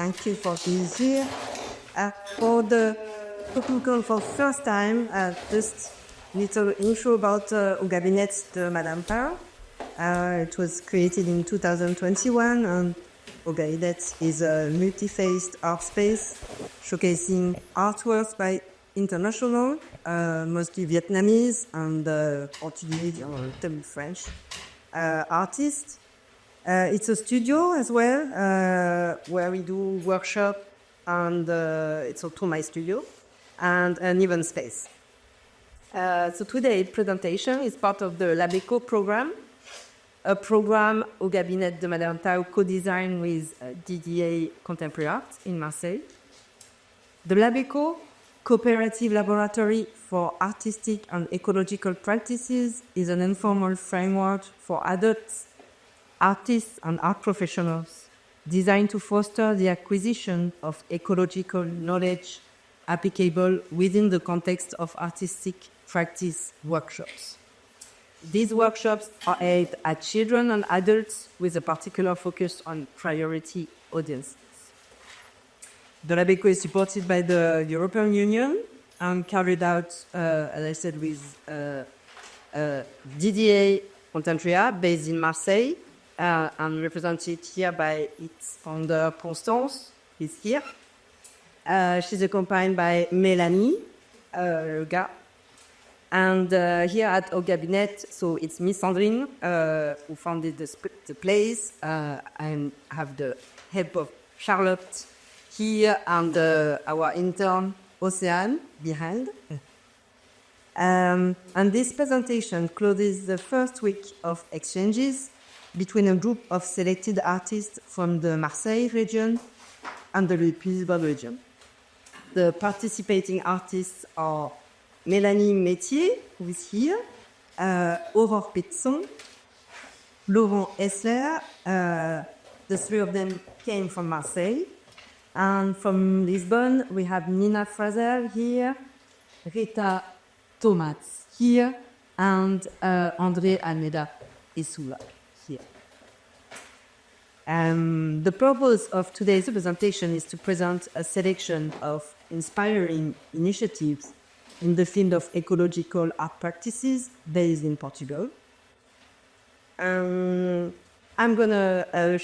Thank you for being here. For the people for first time, just little intro about Gabinete de Madame Thao. It was created in 2021, and Gabinete is a multi-faced art space showcasing artworks by international, mostly Vietnamese and Portuguese or French artists. It's a studio as well, where we do workshop, and it's also my studio, and an event space. So today's presentation is part of the LABECO program, a program au Gabinete de Madame Thao co-designed with DDA Contemporary Art in Marseille. The LABECO Cooperative Laboratory for Artistic and Ecological Practices is an informal framework for adults, artists and art professionals designed to foster the acquisition of ecological knowledge applicable within the context of artistic practice workshops. These workshops are aimed at children and adults with a particular focus on priority audiences. The LABECO is supported by the European Union and carried out, as I said, with DDA Contemporary Art based in Marseille, and represented here by its founder, Constance, who's here. She's accompanied by Mélanie Legas. And here at Gabinete, so it's me, Sandrine, who founded the place, and have the help of Charlotte here, and our intern, Océane, behind. And this presentation closes the first week of exchanges between a group of selected artists from the Marseille region and the Lisbon region. The participating artists are Mélanie Métier, who is here, Aurore Pelisson, Laurent Eisler. The three of them came from Marseille. And from Lisbon, we have Fraser here, Rita Thomaz here, and André Almeida is here. The purpose of today's presentation is to present a selection of inspiring initiatives in the field of ecological art practices based in Portugal. I'm going to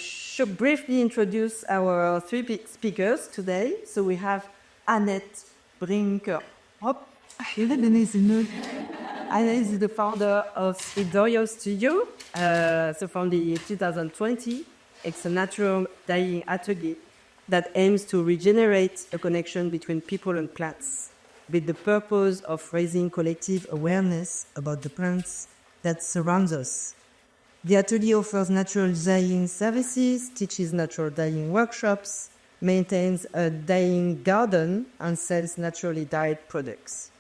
briefly introduce our three speakers today. So we have Annette Brinckerhoff. Annette is the founder of Tinctorium Studio, so founded in 2020. It's a natural dyeing atelier that aims to regenerate a connection between people and plants, with the purpose of raising collective awareness about the plants that surround us. The atelier offers natural dyeing services, teaches natural dyeing workshops, maintains a dyeing garden, and sells naturally dyed products.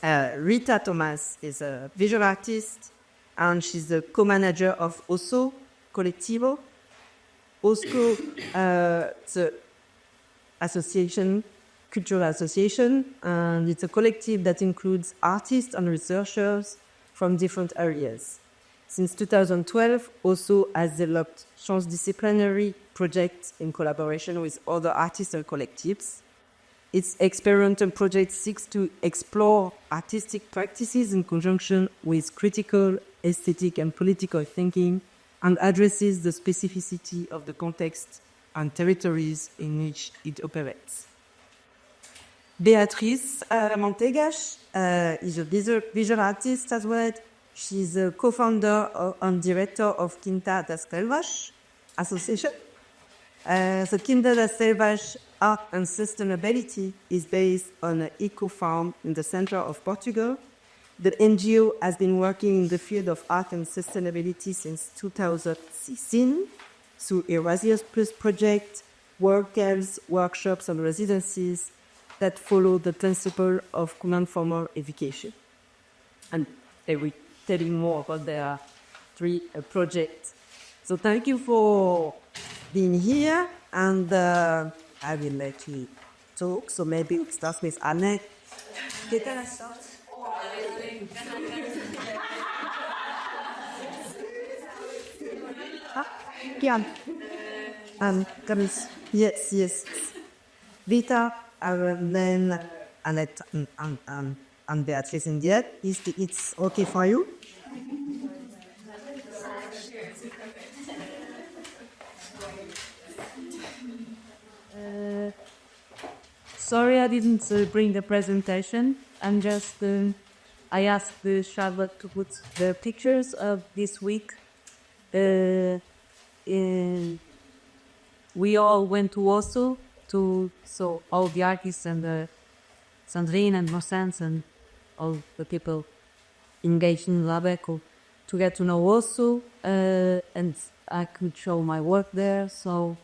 Rita Thomaz is a visual artist, and she's the co-manager of Osso, Collectivo. Osso, the association, cultural association, and it's a collective that includes artists and researchers from different areas. Since 2012, Osso has developed transdisciplinary projects in collaboration with other artists and collectives. Its experimental project seeks to explore artistic practices in conjunction with critical, aesthetic, and political thinking, and addresses the specificity of the context and territories in which it operates. Beatriz Manteigas is a visual artist as well. She's a co-founder and director of Quinta das Relvas Association. The Quinta das Relvas Art and Sustainability is based on an eco-farm in the center of Portugal. The NGO has been working in the field of art and sustainability since 2016 through Erasmus Plus project, workshops, and residencies that follow the principle of non-formal education. And they will tell you more about their three projects. So thank you for being here, and I will let you talk. So maybe we'll start with Annette. Yes. Rita, then Annette and Beatriz in the end. It's okay for you? Sorry I didn't bring the presentation. I asked Charlotte to put the pictures of this week. We all went to Osso, so all the artists and Sandrine and Constance and all the people engaged in LABECO to get to know Osso, and I could show my work there. So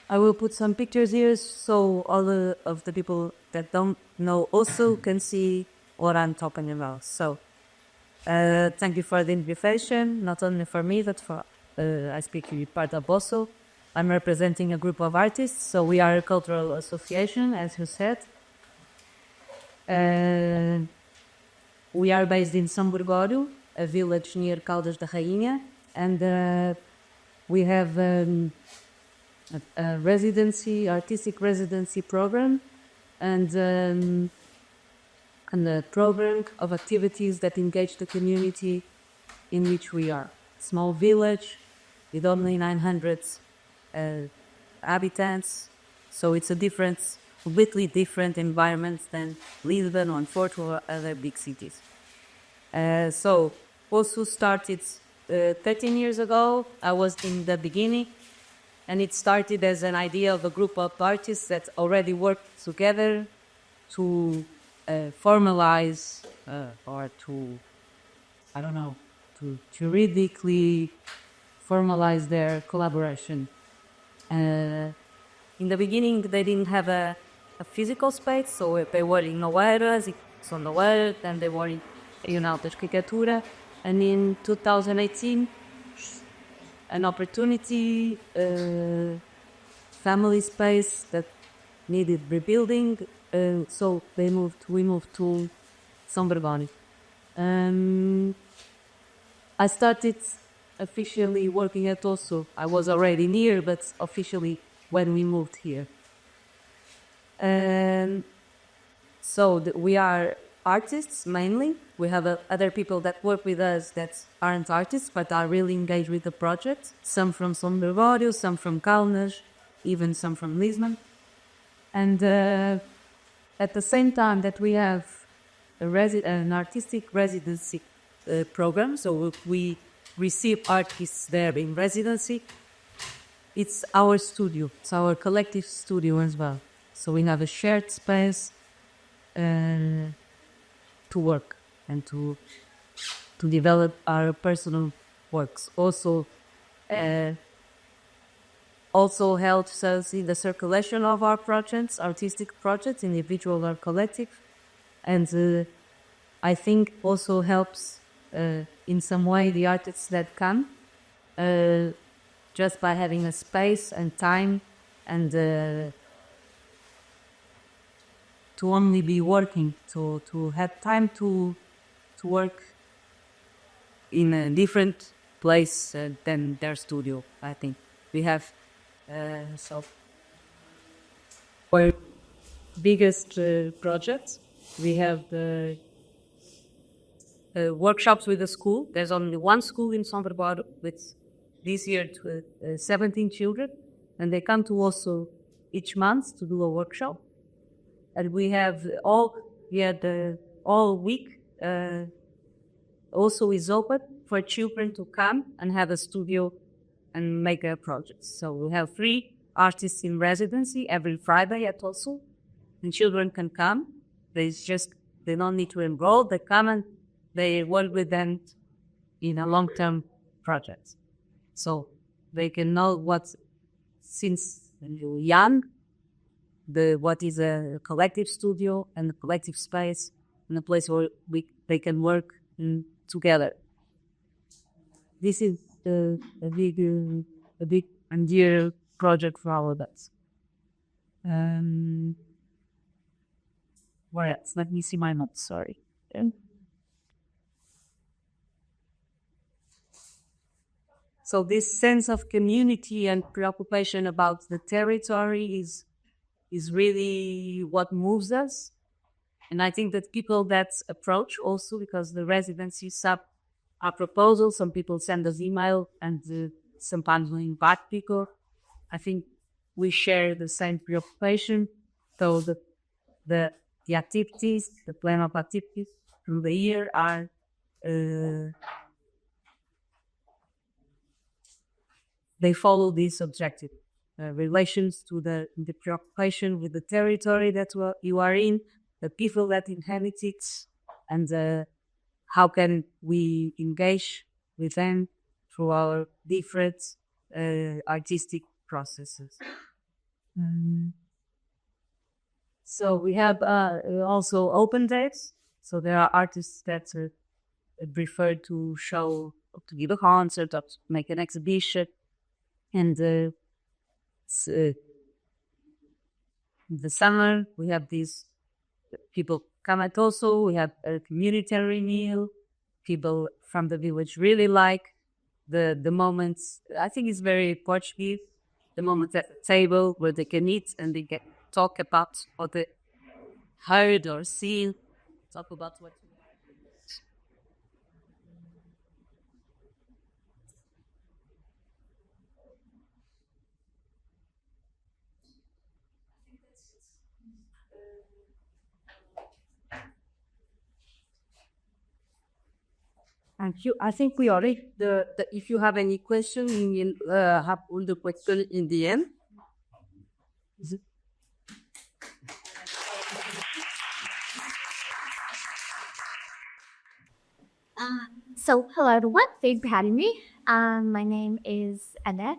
I will put some pictures here so all of the people that don't know Osso can see what I'm talking about. So thank you for the invitation, not only for me, but for I speak to part of Osso. I'm representing a group of artists, so we are a cultural association, as you said. We are based in São Gregório, a village near Caldas da Rainha, and we have a artistic residency program, and a program of activities that engage the community in which we are. Small village with only 900 habitants, so it's a completely different environment than Lisbon or Portugal or other big cities. So Osso started 13 years ago. I was in the beginning, and it started as an idea of a group of artists that already worked together to formalize or to juridically formalize their collaboration. In the beginning, they didn't have a physical space, so they were in Oeiras, on the Oeiras, then they were in Alta Escritura, and in 2018, an opportunity, family space that needed rebuilding, so we moved to São Gregório. I started officially working at Osso. I was already near, but officially when we moved here. We are artists mainly. We have other people that work with us that aren't artists but are really engaged with the project. Some from São Gregório, some from Caldas, even some from Lisbon. And at the same time that we have an artistic residency program, so we receive artists there in residency. It's our studio, it's our collective studio as well. So we have a shared space to work and to develop our personal works. Also helps us in the circulation of our projects, artistic projects, individual or collective. And I think also helps in some way the artists that come, just by having a space and time and to only be working, to have time to work in a different place than their studio. I think we have our biggest projects. We have the workshops with the school. There's only one school in São Gregório with this year 17 children, and they come to Osso each month to do a workshop. And we have all week. Osso is open for children to come and have a studio and make a project. So we have 3 artists in residency every Friday at Osso, and children can come. They don't need to enroll. They come and they work with them in a long-term project. So they can know since young, what is a collective studio and a collective space and a place where they can work together. This is a big and dear project for all of us. Where else? Let me see my notes, sorry. So this sense of community and preoccupation about the territory is really what moves us. And I think that people that approach also, because the residency sub our proposals, some people send us email and sometimes we invite people. I think we share the same preoccupation. So the activities, the plan of activities through the year are they follow this objective, relations to the preoccupation with the territory that you are in, the people that inhabit it, and how can we engage with them through our different artistic processes. So we have also open days. So there are artists that prefer to show, to give a concert, or to make an exhibition. And in the summer, we have these people come at Osso. We have a community meal. People from the village really like the moments. I think it's very Portuguese. The moments at the table where they can eat and they can talk about what they heard or seen. Talk about what. Thank you. I think we already, if you have any question, you will have all the questions in the end. Is it? So hello everyone, thank you for having me. My name is Annette.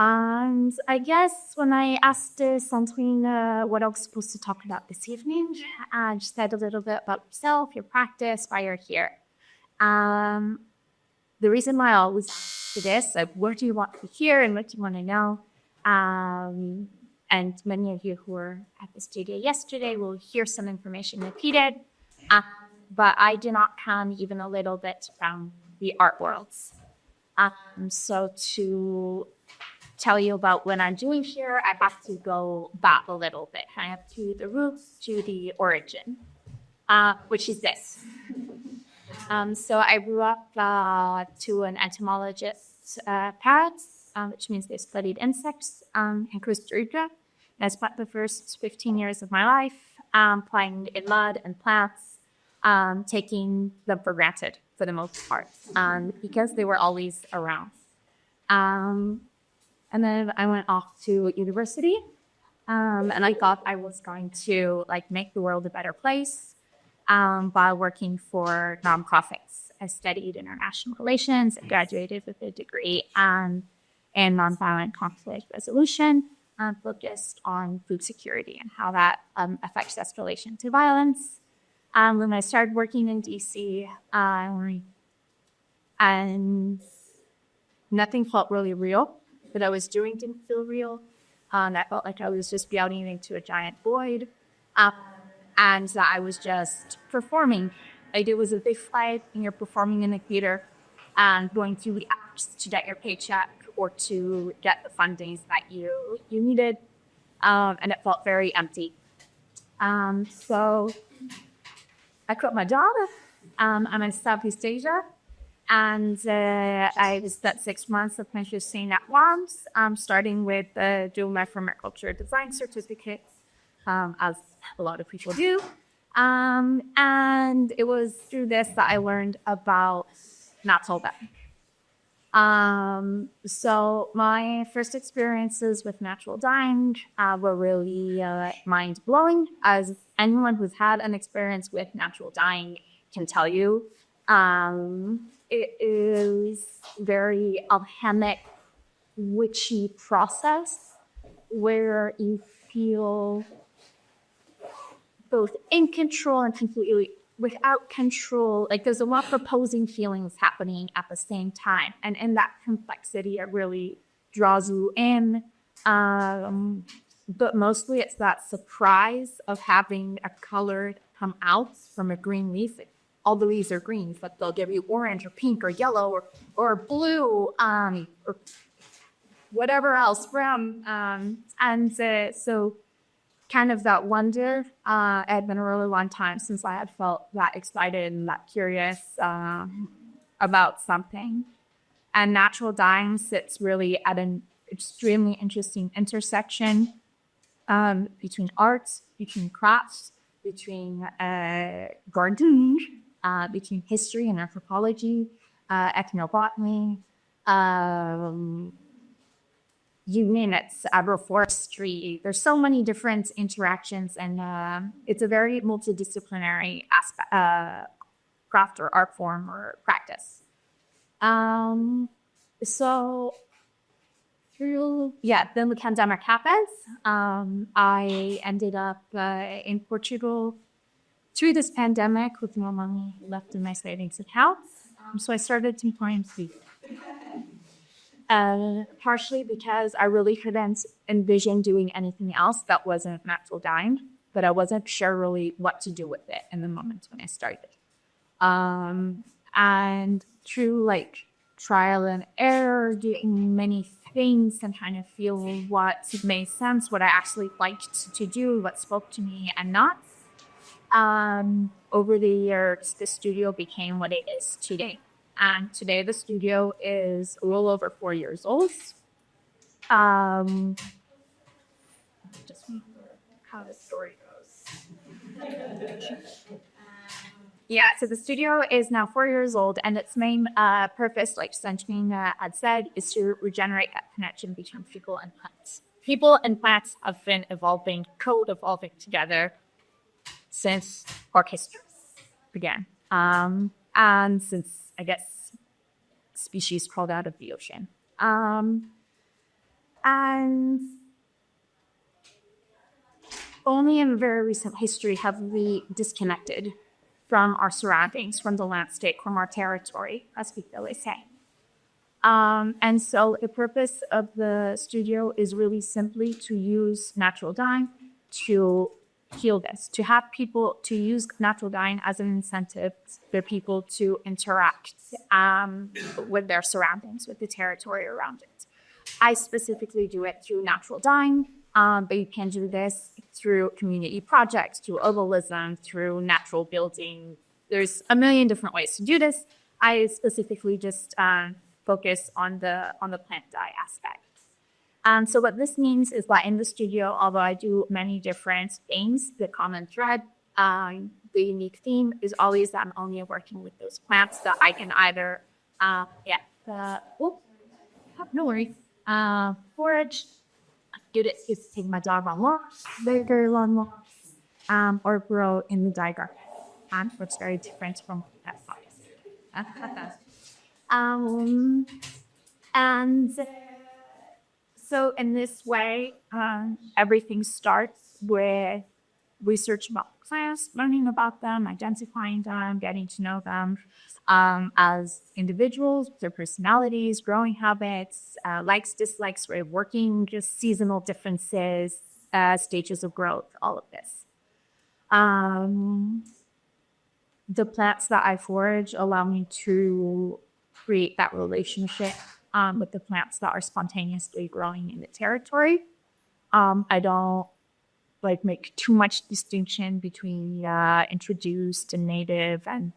And I guess when I asked Sandrine what I was supposed to talk about this evening, she said a little bit about yourself, your practice, why you're here. The reason why I always ask this, like, what do you want to hear and what do you want to know? And many of you who were at the studio yesterday will hear some information repeated, but I do not come even a little bit from the art worlds. So to tell you about what I'm doing here, I have to go back a little bit. I have to the roots, to the origin, which is this. So I grew up to an entomologist's parents, which means they studied insects in Costa Rica. And I spent the first 15 years of my life playing in mud and plants, taking them for granted for the most part, because they were always around. And then I went off to university, and I thought I was going to make the world a better place by working for nonprofits. I studied international relations and graduated with a degree in nonviolent conflict resolution, focused on food security and how that affects escalation to violence. When I started working in DC, and nothing felt really real. What I was doing didn't feel real. I felt like I was just yelling into a giant void. And that I was just performing. Like, it was a big flight and you're performing in a theater and going through the acts to get your paycheck or to get the fundings that you needed. And it felt very empty. So I quit my job. I'm in Southeast Asia. And I spent 6 months apprenticing at WAMS, starting with doing my permaculture design certificate, as a lot of people do. And it was through this that I learned about natural dyeing. So my first experiences with natural dyeing were really mind-blowing, as anyone who's had an experience with natural dyeing can tell you. It is very alchemic, witchy process where you feel both in control and completely without control. Like, there's a lot of opposing feelings happening at the same time. And in that complexity, it really draws you in. But mostly it's that surprise of having a color come out from a green leaf. It all the leaves are green, but they'll give you orange or pink or yellow or blue, or whatever else, brown. So kind of that wonder, it had been a really long time since I had felt that excited and that curious about something. And natural dyeing sits really at an extremely interesting intersection between arts, between crafts, between gardening, between history and anthropology, ethnobotany, you name it, agroforestry. There's so many different interactions, and it's a very multidisciplinary aspect, craft or art form or practice. So then the pandemic happens. I ended up in Portugal through this pandemic with no money left in my savings account. So I started Tinctorium Speak. Partially because I really couldn't envision doing anything else that wasn't natural dyeing, but I wasn't sure really what to do with it in the moment when I started. And through like trial and error, doing many things and trying to feel what made sense, what I actually liked to do, what spoke to me and not. Over the years, the studio became what it is today. And today the studio is a little over 4 years old. Just how the story goes. So the studio is now 4 years old, and its main purpose, like Sandrine had said, is to regenerate that connection between people and plants. People and plants have been evolving, co-evolving together since art history began. And since, I guess, species crawled out of the ocean. And only in very recent history have we disconnected from our surroundings, from the landscape, from our territory, as we always say. And so the purpose of the studio is really simply to use natural dyeing to heal this, to have people to use natural dyeing as an incentive for people to interact with their surroundings, with the territory around it. I specifically do it through natural dyeing, but you can do this through community projects, through herbalism, through natural building. There's a million different ways to do this. I specifically just focus on the plant dye aspect. So what this means is that in the studio, although I do many different themes, the common thread, the unique theme is always that I'm only working with those plants that I can either, no worries, forage, do it to take my dog on walks, very long walks, or grow in the dye garden, which is very different from that size. So in this way, everything starts with research about plants, learning about them, identifying them, getting to know them as individuals, their personalities, growing habits, likes, dislikes, way of working, just seasonal differences, stages of growth, all of this. The plants that I forage allow me to create that relationship with the plants that are spontaneously growing in the territory. I don't make too much distinction between introduced and native and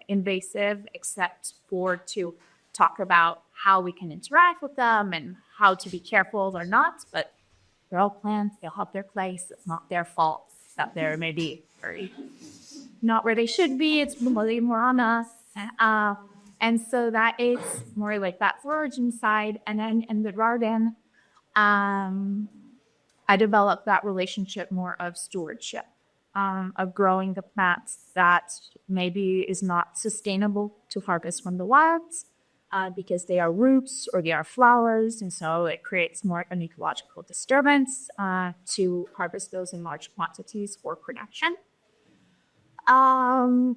invasive, except for to talk about how we can interact with them and how to be careful or not. But they're all plants, they'll have their place. It's not their fault that they're maybe not where they should be. It's really more on us. And so that is more like that foraging side. And then in the garden, I developed that relationship more of stewardship, of growing the plants that maybe is not sustainable to harvest from the wilds because they are roots or they are flowers. And so it creates more an ecological disturbance to harvest those in large quantities for production.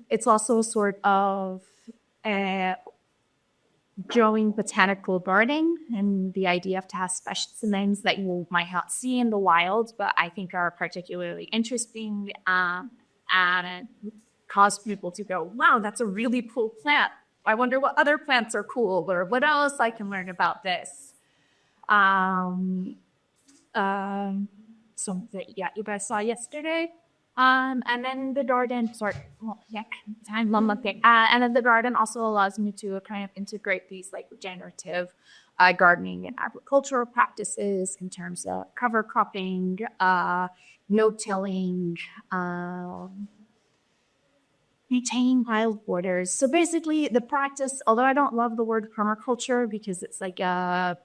It's also a sort of growing botanical gardening, and the idea of to have specimens that you might not see in the wild, but I think are particularly interesting and cause people to go, wow, that's a really cool plant. I wonder what other plants are cool, or what else I can learn about this. Something, yeah, you guys saw yesterday. And then the garden, and then the garden also allows me to kind of integrate these like regenerative gardening and agricultural practices in terms of cover cropping, no-tilling, retaining wild borders. So basically the practice, although I don't love the word permaculture because it's like a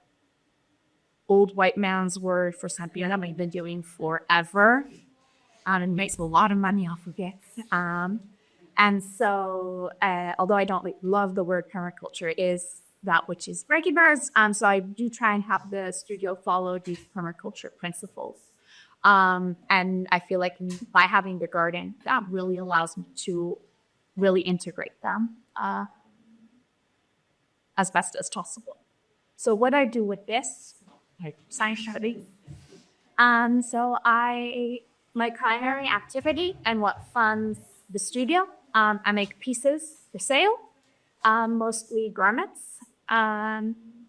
old white man's word for something that I've been doing forever, and makes a lot of money off of it. And so, although I don't love the word permaculture, it is that which is regulars. So I do try and have the studio follow these permaculture principles. And I feel like by having the garden, that really allows me to really integrate them as best as possible. So what I do with this, science study. So my primary activity and what funds the studio, I make pieces for sale, mostly garments.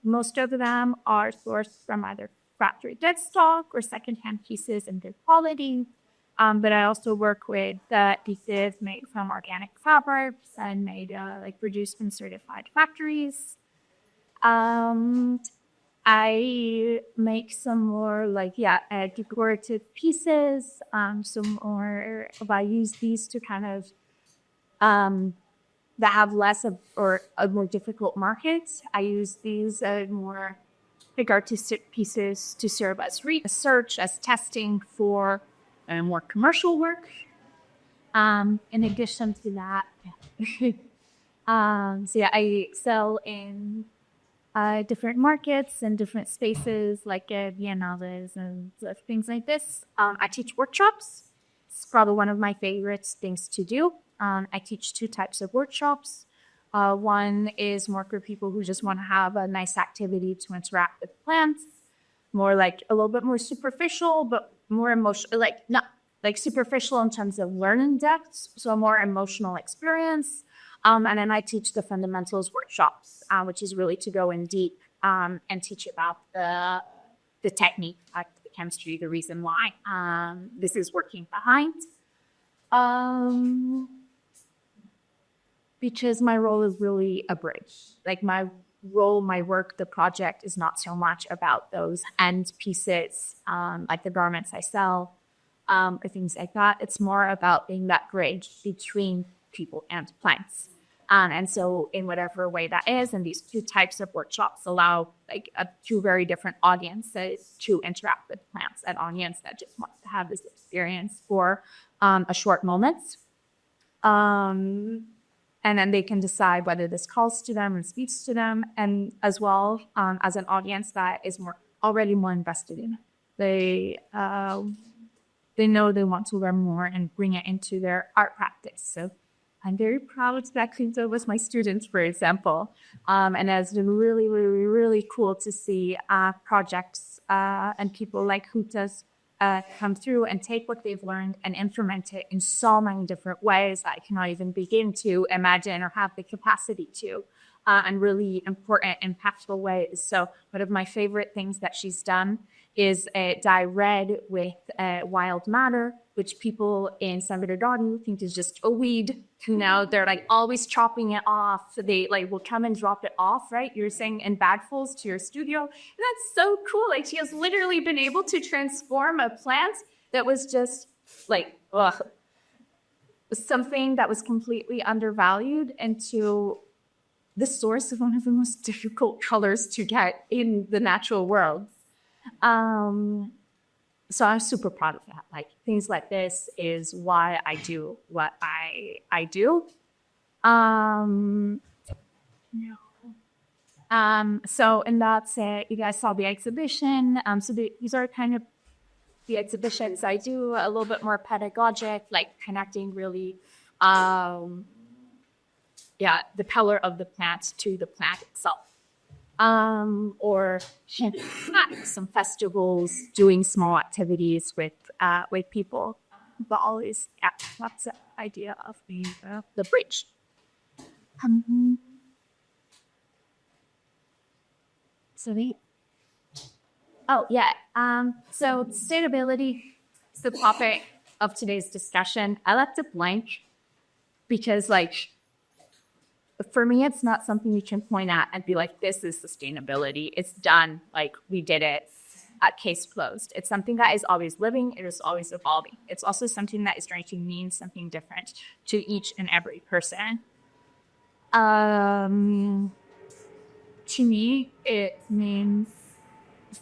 Most of them are sourced from either factory dead stock or secondhand pieces in good quality. But I also work with pieces made from organic fabrics and made produced in certified factories. I make some more decorative pieces. Some more, I use these to kind of that have less of or a more difficult market. I use these more artistic pieces to serve as research, as testing for more commercial work. In addition to that, I sell in different markets and different spaces like biennales and things like this. I teach workshops. It's probably one of my favorite things to do. I teach two types of workshops. One is more for people who just want to have a nice activity to interact with plants, more like a little bit more superficial, but more emotional, not like superficial in terms of learning depth, so a more emotional experience. And then I teach the fundamentals workshops, which is really to go in deep and teach about the technique, like the chemistry, the reason why this is working behind. Because my role is really a bridge. Like my role, my work, the project is not so much about those end pieces, like the garments I sell, or things like that. It's more about being that bridge between people and plants. And so in whatever way that is, and these two types of workshops allow two very different audiences to interact with plants, an audience that just wants to have this experience for a short moment. And then they can decide whether this calls to them and speaks to them, and as well as an audience that is already more invested in it. They know they want to learn more and bring it into their art practice. So I'm very proud that Quinta was my student, for example. And it's been really, really, really cool to see projects and people like Quinta's come through and take what they've learned and implement it in so many different ways that I cannot even begin to imagine or have the capacity to, in really important, impactful ways. So one of my favorite things that she's done is dye red with wild matter, which people in San Bernardino think is just a weed. Now they're always chopping it off. They will come and drop it off, right? You're saying in bagfuls to your studio. And that's so cool. She has literally been able to transform a plant that was just something that was completely undervalued into the source of one of the most difficult colors to get in the natural world. So I'm super proud of that. Things like this is why I do what I do. So in that, you guys saw the exhibition. So these are kind of the exhibitions. I do a little bit more pedagogic, connecting really, the color of the plant to the plant itself. Or some festivals, doing small activities with people. but always, yeah, that's the idea of the bridge. Oh, yeah. So sustainability is the topic of today's discussion. I left it blank because, like, for me, it's not something you can point at and be like, this is sustainability. It's done. Like, we did it. Case closed. It's something that is always living. It is always evolving. It's also something that is going to mean something different to each and every person. To me, it means,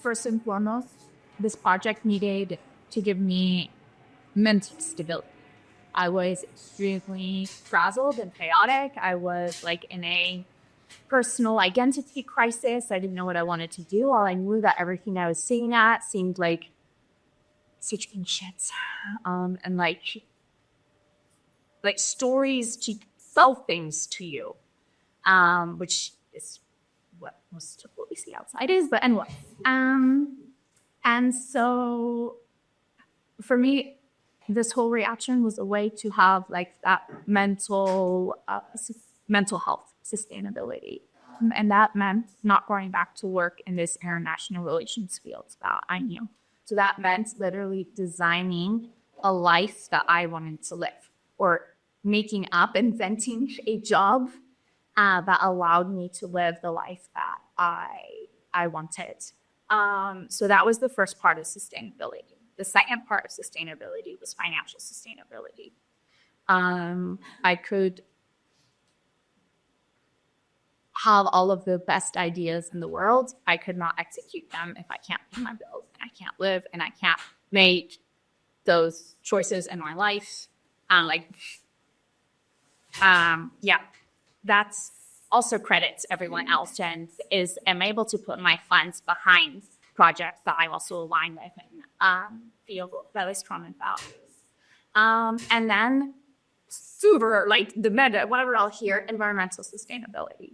first and foremost, this project needed to give me mental stability. I was extremely frazzled and chaotic. I was like in a personal identity crisis. I didn't know what I wanted to do. All I knew that everything I was seeing at seemed like such shit. And like stories to sell things to you, which is what most of what we see outside is, but anyway. And so for me, this whole reaction was a way to have like that mental health sustainability. And that meant not going back to work in this international relations field that I knew. So that meant literally designing a life that I wanted to live, or inventing a job that allowed me to live the life that I wanted. So that was the first part of sustainability. The second part of sustainability was financial sustainability. I could have all of the best ideas in the world. I could not execute them if I can't pay my bills, and I can't live, and I can't make those choices in my life. That's also credit to everyone else, and I'm able to put my funds behind projects that I also align with and feel very strong about. And then super, like the meta, whatever I'll hear, environmental sustainability.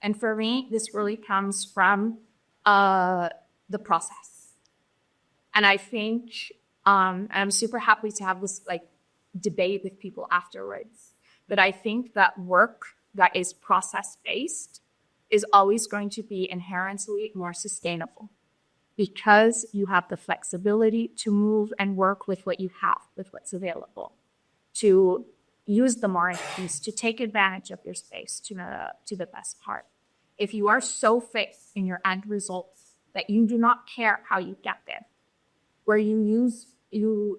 And for me, this really comes from the process. And I think I'm super happy to have this like debate with people afterwards. But I think that work that is process-based is always going to be inherently more sustainable, because you have the flexibility to move and work with what you have, with what's available, to use the markets, to take advantage of your space to the best part. If you are so fixed in your end results that you do not care how you get there, where you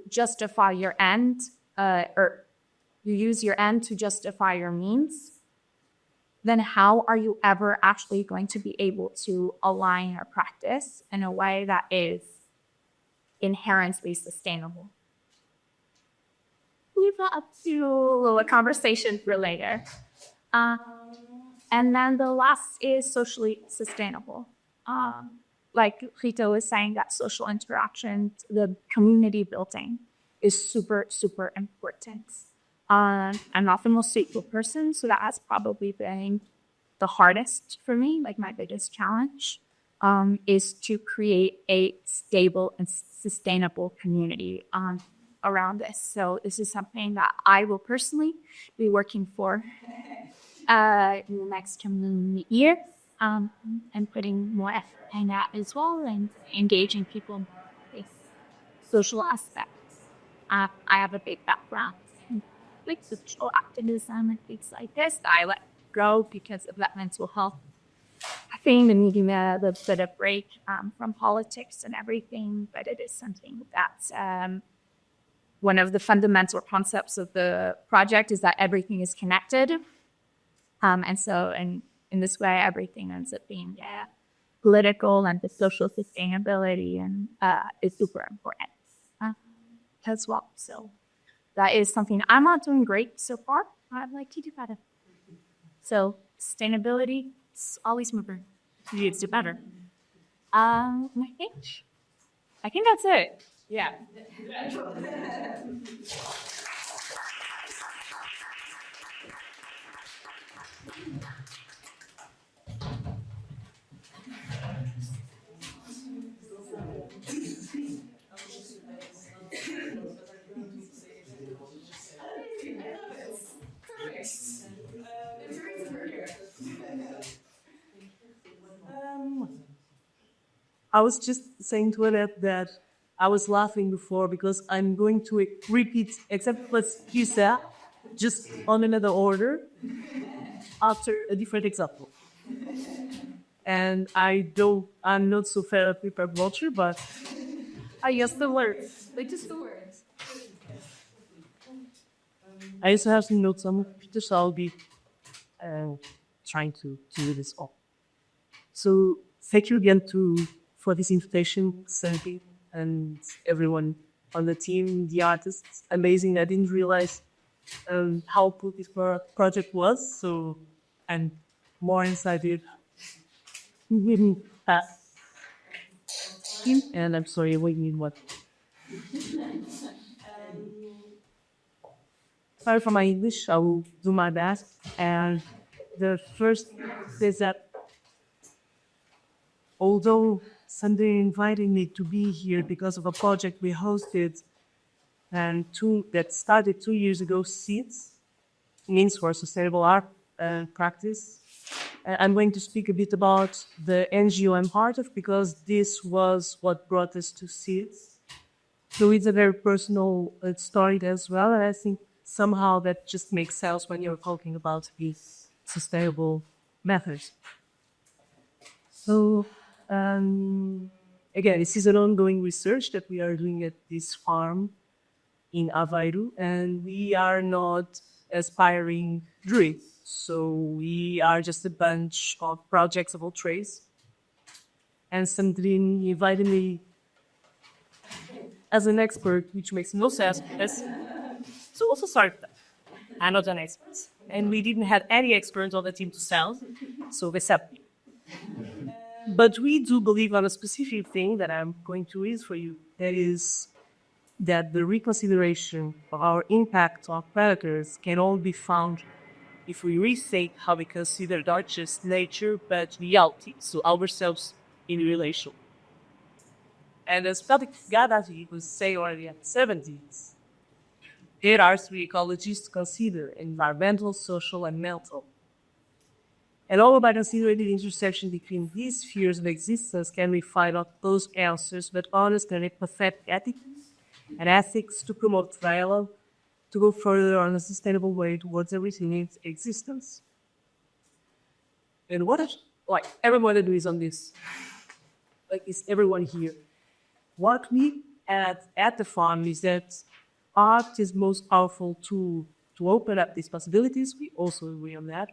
justify your end, or you use your end to justify your means, then how are you ever actually going to be able to align your practice in a way that is inherently sustainable? Leave that up to a conversation for later. And then the last is socially sustainable. Like Rita was saying, that social interaction, the community building is super, super important. I'm not the most social person, so that has probably been the hardest for me. Like my biggest challenge is to create a stable and sustainable community around this. So this is something that I will personally be working for in the next coming year, and putting more effort in that as well, and engaging people in the social aspects. I have a big background in like social activism and things like this that I let go because of that mental health thing, and needing the bit of break from politics and everything. But it is something that one of the fundamental concepts of the project is that everything is connected. And so in this way, everything ends up being political, and the social sustainability and is super important as well. So that is something I'm not doing great so far. I'd like to do better. So sustainability is always moving. It needs to do better. I think that's it. Yeah. I was just saying to Annette that I was laughing before because I'm going to repeat except what you said, just on another order, after a different example. And I'm not so fair at paper culture, but I guess the words. They just the words. I also have some notes on Peter, so I'll be trying to do this all. So thank you again for this invitation, Sandy, and everyone on the team, the artists. Amazing. I didn't realize how cool this project was. So, and more excited. And I'm sorry, what you mean what? Sorry for my English. I will do my best. And the first is that although Sandrine invited me to be here because of a project we hosted and that started 2 years ago, SEEDS, means for sustainable art practice. I'm going to speak a bit about the NGO I'm part of because this was what brought us to SEEDS. So it's a very personal story as well, and I think somehow that just makes sense when you're talking about these sustainable methods. So again, this is an ongoing research that we are doing at this farm in Aveiro, and we are not aspiring jurists. So we are just a bunch of projects of all trades. And Sandrine invited me as an expert, which makes no sense. So also sorry for that. I'm not an expert. And we didn't have any experts on the team to sell, so they said me. But we do believe on a specific thing that I'm going to read for you. That is that the reconsideration of our impact on predators can only be found if we rethink how we consider not just nature, but reality, so ourselves in relation. And as Gabinete was saying already in the 70s, there are 3 ecologies to consider: environmental, social, and mental. And all by considering the intersection between these spheres of existence can we find not those answers, but honest and empathetic ethics to promote dialogue, to go further on a sustainable way towards everything in its existence. And everyone that is on this, is everyone here. What we at the farm is that art is most powerful tool to open up these possibilities. We also agree on that.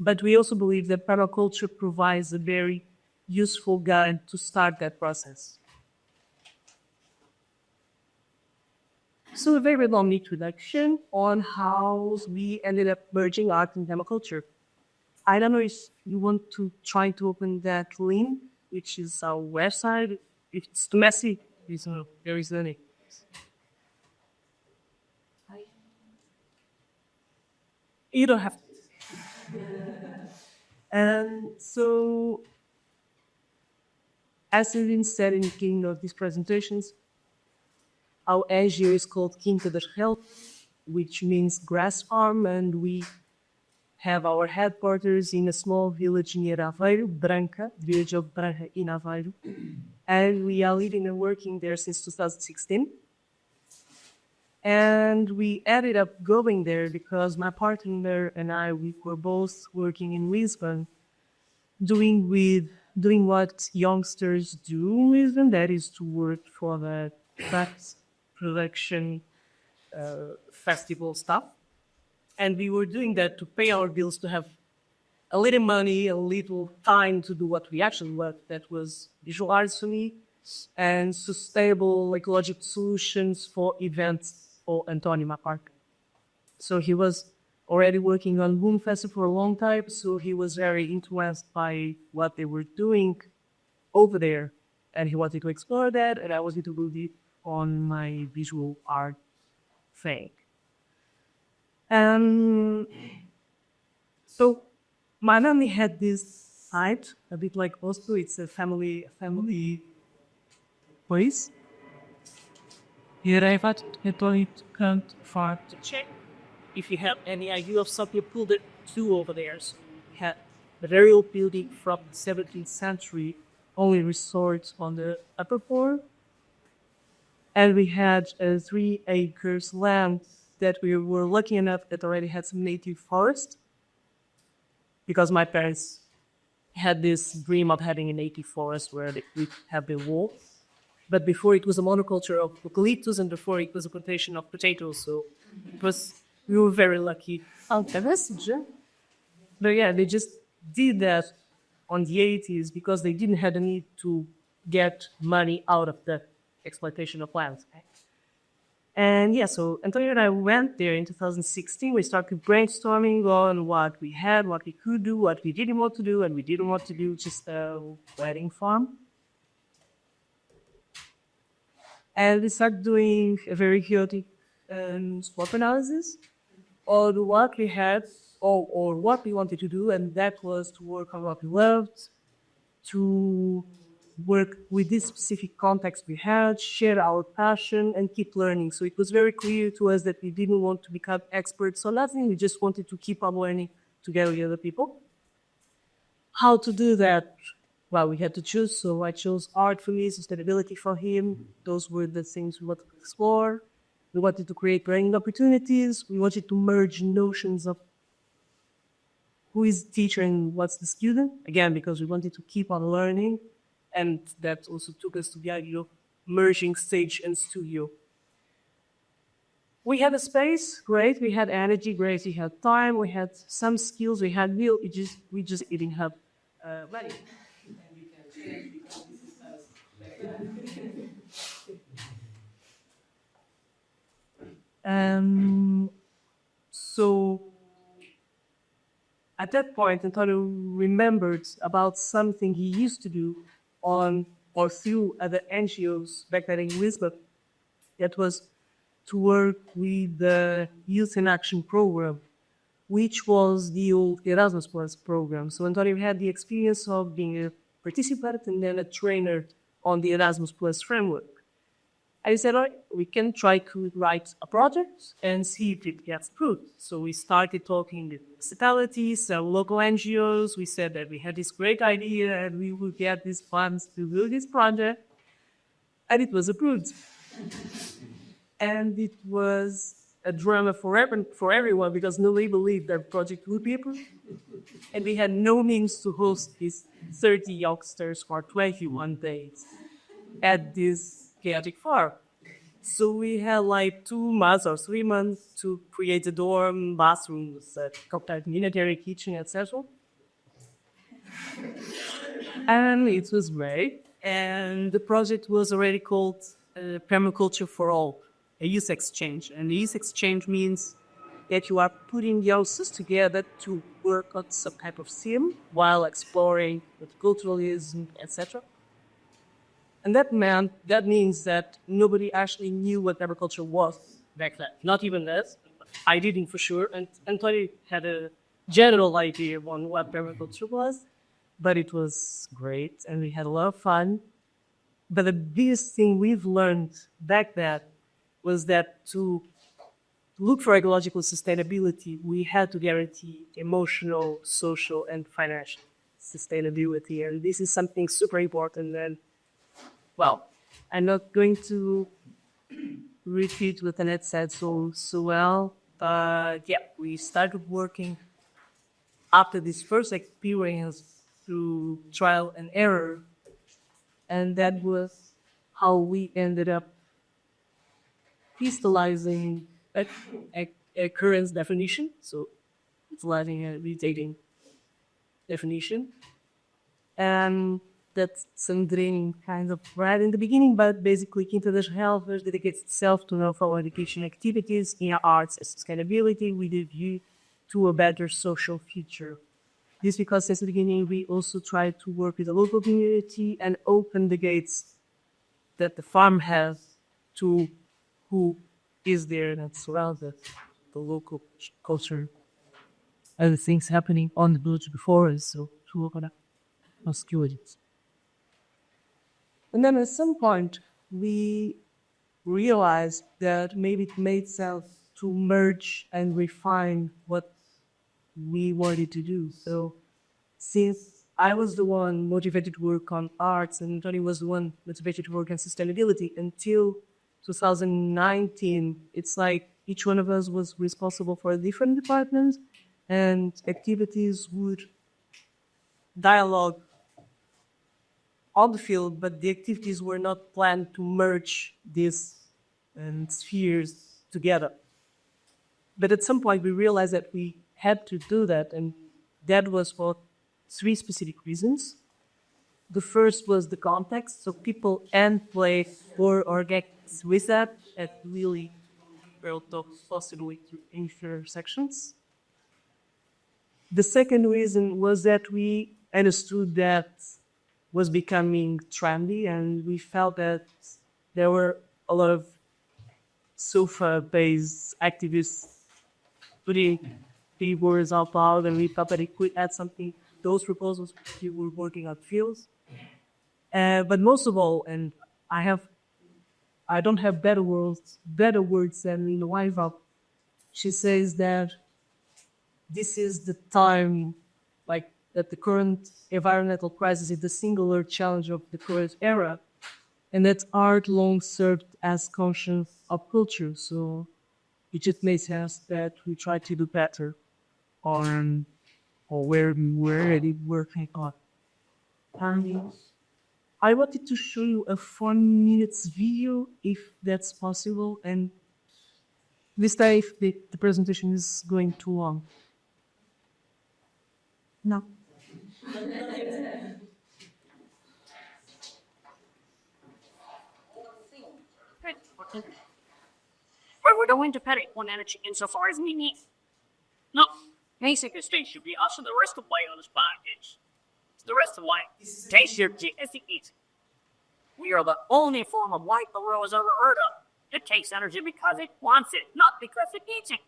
But we also believe that permaculture provides a very useful guide to start that process. So a very long introduction on how we ended up merging art and permaculture. I don't know if you want to try to open that link, which is our website. If it's too messy, there is the link. You don't have to. And so, as has been said in the beginning of these presentations, our NGO is called Quinta das Relvas, which means grass farm, and we have our headquarters in a small village near Aveiro, Branca, village of Branca in Aveiro. And we are living and working there since 2016. And we ended up going there because my partner and I, we were both working in Lisbon, doing what youngsters do in Lisbon, that is to work for the tax production festival stuff. And we were doing that to pay our bills, to have a little money, a little time to do what we actually worked. That was visual arts for me, and sustainable ecological solutions for events for Antonio, my partner. So he was already working on Boom Festival for a long time, so he was very influenced by what they were doing over there, and he wanted to explore that, and I wanted to build it on my visual art thing. So my family had this site, a bit like Osso. It's a family place. Here I thought it can't find to check if you have any idea of something pulled it to over there. So we had a very old building from the 17th century only resort on the upper floor. And we had 3 acres land that we were lucky enough that already had some native forest, because my parents had this dream of having a native forest where they could have the wool. But before it was a monoculture of eucalyptus, and before it was a plantation of potatoes. So we were very lucky. But yeah, they just did that on the 80s because they didn't have the need to get money out of the exploitation of land. And yeah, so Antonio and I went there in 2016. We started brainstorming on what we had, what we could do, what we didn't want to do, and we didn't want to do just a wedding farm. And we started doing a very chaotic SWOT analysis on what we had or what we wanted to do, and that was to work on what we loved, to work with this specific context we had, share our passion, and keep learning. So it was very clear to us that we didn't want to become experts on nothing. We just wanted to keep on learning together with other people. How to do that? Well, we had to choose. So I chose art for me, sustainability for him. Those were the things we wanted to explore. We wanted to create learning opportunities. We wanted to merge notions of who is the teacher and what's the student. Again, because we wanted to keep on learning. And that also took us to the idea of merging stage and studio. We had a space, great. We had energy, great. We had time. We had some skills. We had will. We just didn't have money. So at that point, Antonio remembered about something he used to do on or through other NGOs back then in Lisbon. That was to work with the Youth in Action program, which was the old Erasmus Plus program. So Antonio had the experience of being a participant and then a trainer on the Erasmus Plus framework. I said, all right, we can try to write a project and see if it gets approved. So we started talking with municipalities, local NGOs. We said that we had this great idea and we would get these funds to do this project. And it was approved. And it was a drama for everyone because nobody believed that project would be approved. And we had no means to host these 30 youngsters for 21 days at this chaotic farm. So we had like 2 months or 3 months to create a dorm, bathrooms, community kitchen, etc. And it was great. And the project was already called Permaculture for All, a youth exchange. And the youth exchange means that you are putting youngsters together to work on some type of theme while exploring multiculturalism, etc. And that means that nobody actually knew what agriculture was back then. Not even us. I didn't for sure. And Antonio had a general idea on what permaculture was, but it was great and we had a lot of fun. But the biggest thing we've learned back then was that to look for ecological sustainability, we had to guarantee emotional, social, and financial sustainability. And this is something super important. And well, I'm not going to repeat what Annette said so well, but yeah, we started working after this first experience through trial and error, and that was how we ended up crystallizing a current definition, so utilizing a restating definition, and that Sandrine kind of right in the beginning, but basically Quinta das Relvas dedicates itself to non-formal education activities in arts and sustainability with a view to a better social future. This because since the beginning we also try to work with the local community and open the gates that the farm has to who is there and surrounds the local culture, other things happening on the village before us, so to open up obscurities. And then at some point, we realized that maybe it made sense to merge and refine what we wanted to do. So since I was the one motivated to work on arts, and Tony was the one motivated to work on sustainability until 2019. It's like each one of us was responsible for a different department, and activities would dialogue on the field, but the activities were not planned to merge these spheres together. But at some point, we realized that we had to do that, and that was for three specific reasons. The first was the context, so people and place were organized with that and really built up possibly through intersections. The second reason was that we understood that was becoming trendy, and we felt that there were a lot of sofa-based activists putting the words out loud, and we felt that it could add something. Those proposals we were working on fields. But most of all, and I don't have better words than in the wife up. She says that this is the time, like that the current environmental crisis is the singular challenge of the current era, and that art long served as conscience of culture. So it just makes sense that we try to do better on or where we were already working on. I wanted to show you a 4-minute video, if that's possible, and this time if the presentation is going too long. No. But we don't interpret one energy insofar as meaning. No, basic state should be us and the rest of life on this package. The rest of life takes your GSE. We are the only form of life the world has ever heard of. It takes energy because it wants it, not because it needs it.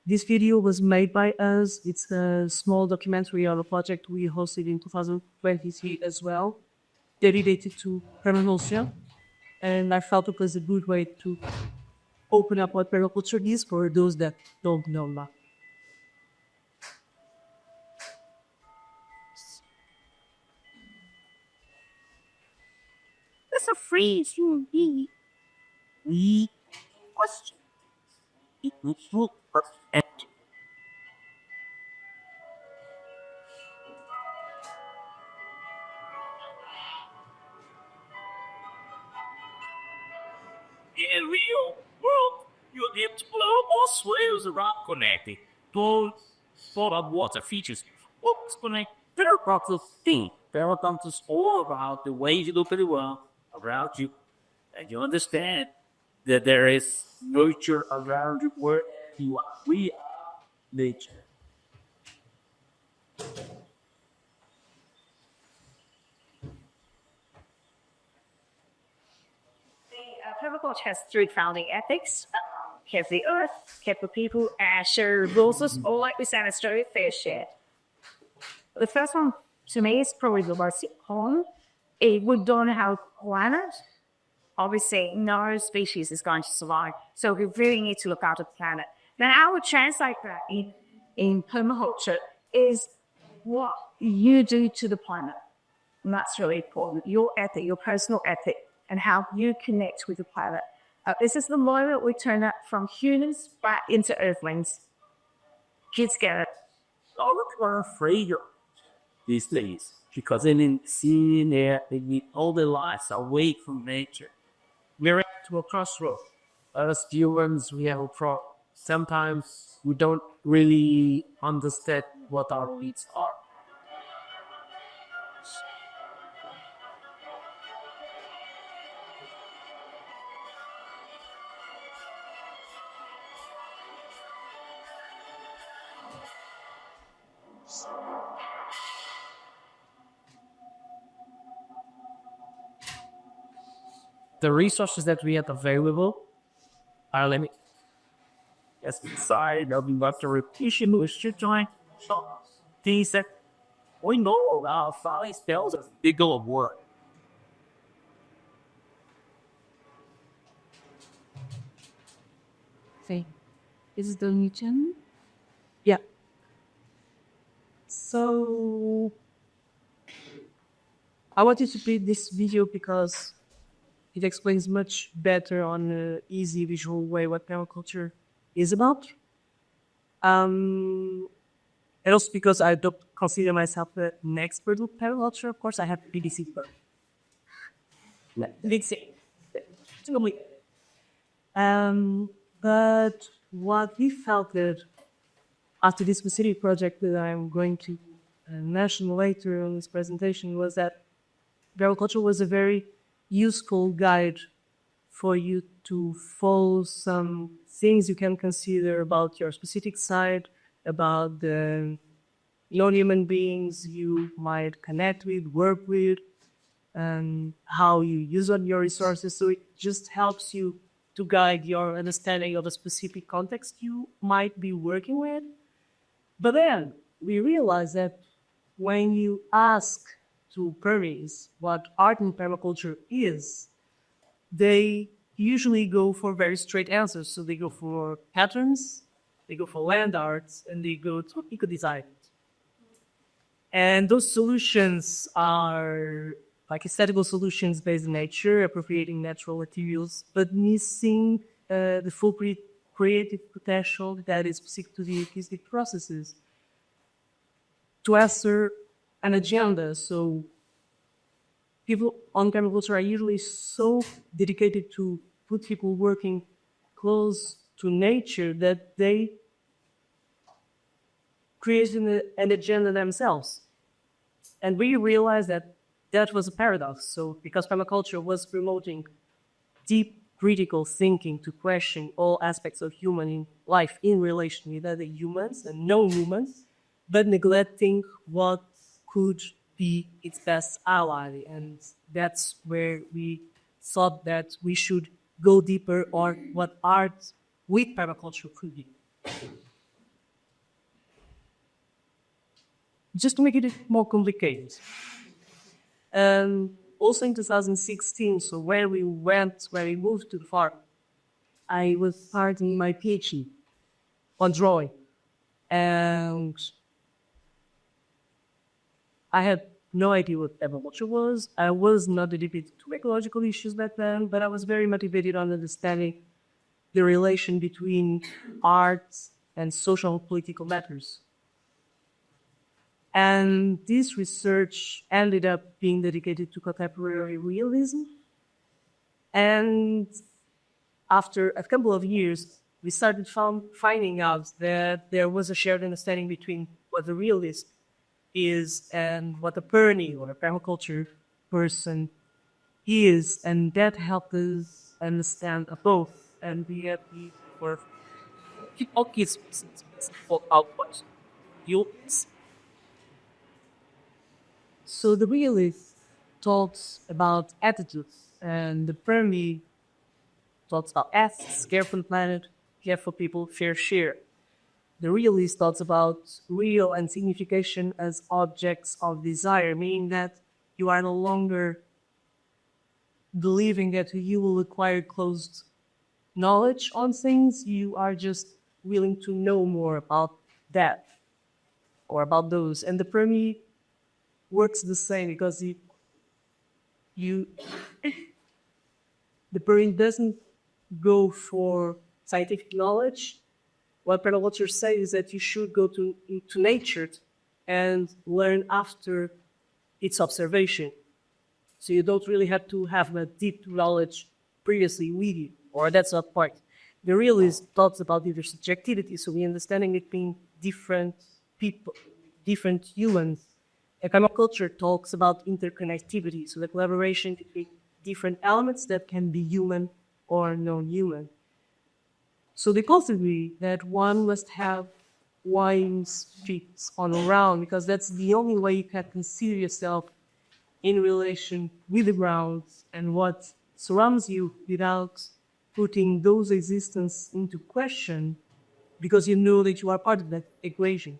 This video was made by us. It's a small documentary on a project we hosted in 2023 as well, dedicated to permaculture. And I felt it was a good way to open up what permaculture is for those that don't know that. That's a phrase you need. We question. It will look perfect. In real world, you need to blow more swells around connected. Those sort of water features. What's connect? Better process thing. Better comes all about the way you look at the world around you. And you understand that there is nature around you where you are. We are nature. Permaculture has three founding ethics: care for the earth, care for people, and share resources, all like we said, it's very fair share. The first one to me is probably the most important. If we don't have a planet, obviously no species is going to survive. So we really need to look after the planet. Now I would translate that in permaculture is what you do to the planet. And that's really important. Your ethic, your personal ethic, and how you connect with the planet. This is the moment we turn up from humans back into earthlings. Kids get it. All of them are afraid of these days because they didn't see in there, they need all their lives away from nature. We're at a crossroad. As humans, we have a problem. Sometimes we don't really understand what our needs are. The resources that we have available are limited. As inside of the repetition we should join things that we know our follies tells us they go of work. Is it the new channel? Yeah. So I wanted to play this video because it explains much better on an easy visual way what permaculture is about. And also because I don't consider myself an expert in permaculture. Of course, I have BBC for but what we felt that after this specific project that I'm going to mention later on this presentation was that permaculture was a very useful guide for you to follow some things you can consider about your specific site, about the non-human beings you might connect with, work with, and how you use on your resources. So it just helps you to guide your understanding of a specific context you might be working with. But then we realized that when you ask to Burmese what art and permaculture is, they usually go for very straight answers. So they go for patterns, they go for land arts, and they go to eco-design. And those solutions are like aesthetical solutions based on nature, appropriating natural materials, but missing the full creative potential that is specific to the artistic processes to answer an agenda. So people on permaculture are usually so dedicated to put people working close to nature that they create an agenda themselves. And we realized that that was a paradox. So because permaculture was promoting deep critical thinking to question all aspects of human life in relation with other humans and non-humans, but neglecting what could be its best ally. And that's where we thought that we should go deeper on what art with permaculture could be. Just to make it more complicated. Also in 2016, so when we moved to the farm, I was starting my PhD on drawing. And I had no idea what permaculture was. I was not dedicated to ecological issues back then, but I was very motivated on understanding the relation between art and social and political matters. And this research ended up being dedicated to contemporary realism. And after a couple of years, we started finding out that there was a shared understanding between what the realist is and what a pernie or a permaculture person is. And that helped us understand both. And we had for all kids for outputs. So the realist talks about attitudes, and the permie talks about ethics, care for the planet, care for people, fair share. The realist talks about real and signification as objects of desire, meaning that you are no longer believing that you will acquire closed knowledge on things, you are just willing to know more about that or about those. And the permie works the same because the permie doesn't go for scientific knowledge. What permaculture says is that you should go into nature and learn after its observation. So you don't really have to have a deep knowledge previously with you, or that's not part. The realist talks about intersubjectivity, so the understanding between different people, different humans. And permaculture talks about interconnectivity, so the collaboration between different elements that can be human or non-human. So they also agree that one must have one's feet on the ground, because that's the only way you can consider yourself in relation with the ground and what surrounds you without putting those existence into question, because you know that you are part of that equation.